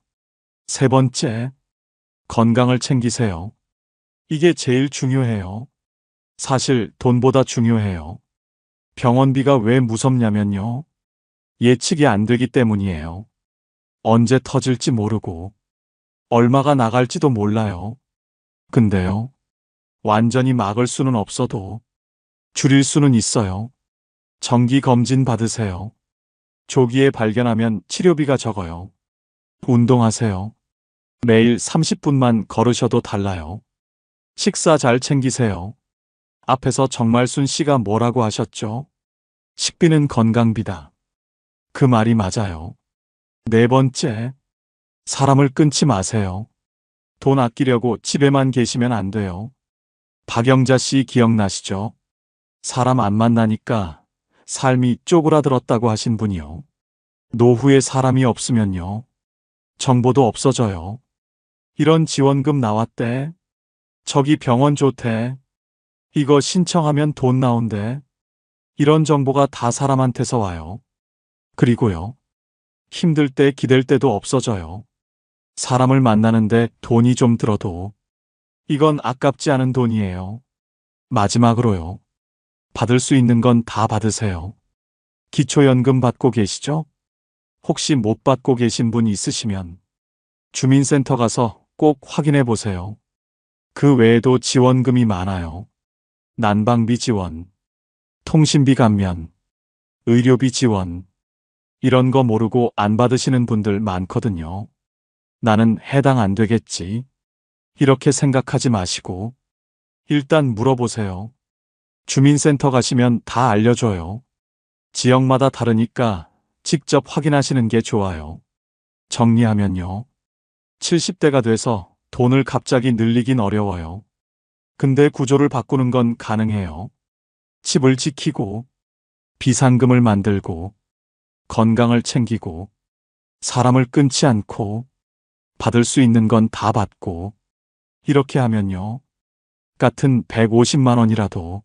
세 번째, 건강을 챙기세요. 이게 제일 중요해요. 사실 돈보다 중요해요. 병원비가 왜 무섭냐면요, 예측이 안 되기 때문이에요. 언제 터질지 모르고 얼마가 나갈지도 몰라요. 근데요, 완전히 막을 수는 없어도 줄일 수는 있어요. 정기 검진 받으세요. 조기에 발견하면 치료비가 적어요. 운동하세요. 매일 30분만 걸으셔도 달라요. 식사 잘 챙기세요. 앞에서 정말순 씨가 뭐라고 하셨죠? 식비는 건강비다. 그 말이 맞아요. 네 번째, 사람을 끊지 마세요. 돈 아끼려고 집에만 계시면 안 돼요. 박영자 씨 기억나시죠? 사람 안 만나니까 삶이 쪼그라들었다고 하신 분이요. 노후에 사람이 없으면요, 정보도 없어져요. 이런 지원금 나왔대. 저기 병원 좋대. 이거 신청하면 돈 나온대. 이런 정보가 다 사람한테서 와요. 그리고요, 힘들 때 기댈 때도 없어져요. 사람을 만나는데 돈이 좀 들어도 이건 아깝지 않은 돈이에요. 마지막으로요, 받을 수 있는 건 다 받으세요. 기초연금 받고 계시죠? 혹시 못 받고 계신 분 있으시면 주민센터 가서 꼭 확인해 보세요. 그 외에도 지원금이 많아요. 난방비 지원, 통신비 감면, 의료비 지원, 이런 거 모르고 안 받으시는 분들 많거든요. 나는 해당 안 되겠지, 이렇게 생각하지 마시고 일단 물어보세요. 주민센터 가시면 다 알려줘요. 지역마다 다르니까 직접 확인하시는 게 좋아요. 정리하면요, 70대가 돼서 돈을 갑자기 늘리긴 어려워요. 근데 구조를 바꾸는 건 가능해요. 집을 지키고, 비상금을 만들고, 건강을 챙기고, 사람을 끊지 않고, 받을 수 있는 건 다 받고, 이렇게 하면요. 같은 150만 원이라도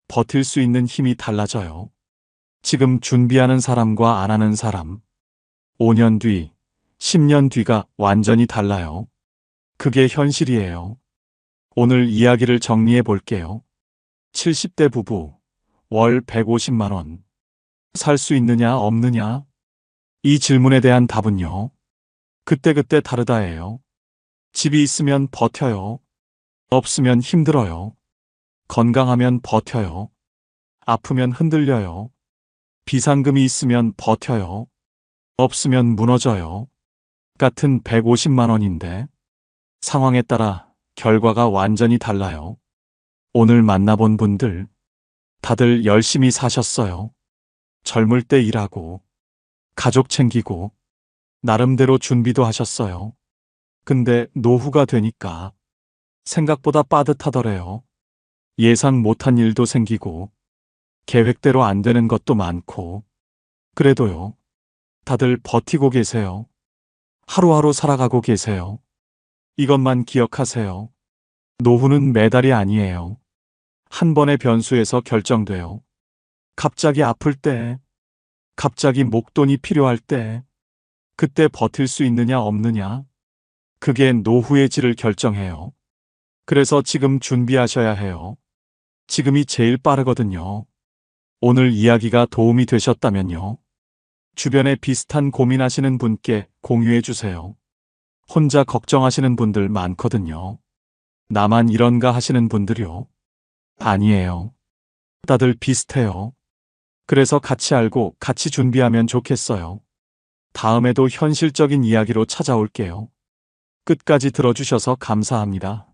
버틸 수 있는 힘이 달라져요. 지금 준비하는 사람과 안 하는 사람, 5년 뒤, 10년 뒤가 완전히 달라요. 그게 현실이에요. 오늘 이야기를 정리해 볼게요. 70대 부부, 월 150만 원. 살 수 있느냐, 없느냐? 이 질문에 대한 답은요. 그때그때 다르다예요. 집이 있으면 버텨요. 없으면 힘들어요. 건강하면 버텨요. 아프면 흔들려요. 비상금이 있으면 버텨요. 없으면 무너져요. 같은 150만 원인데 상황에 따라 결과가 완전히 달라요. 오늘 만나본 분들 다들 열심히 사셨어요. 젊을 때 일하고 가족 챙기고 나름대로 준비도 하셨어요. 근데 노후가 되니까 생각보다 빠듯하더래요. 예상 못한 일도 생기고 계획대로 안 되는 것도 많고 그래도요. 다들 버티고 계세요. 하루하루 살아가고 계세요. 이것만 기억하세요. 노후는 매달이 아니에요. 한 번의 변수에서 결정돼요. 갑자기 아플 때, 갑자기 목돈이 필요할 때, 그때 버틸 수 있느냐 없느냐, 그게 노후의 질을 결정해요. 그래서 지금 준비하셔야 해요. 지금이 제일 빠르거든요. 오늘 이야기가 도움이 되셨다면요. 주변에 비슷한 고민하시는 분께 공유해 주세요. 혼자 걱정하시는 분들 많거든요. 나만 이런가 하시는 분들이요. 아니에요. 다들 비슷해요. 그래서 같이 알고 같이 준비하면 좋겠어요. 다음에도 현실적인 이야기로 찾아올게요. 끝까지 들어주셔서 감사합니다.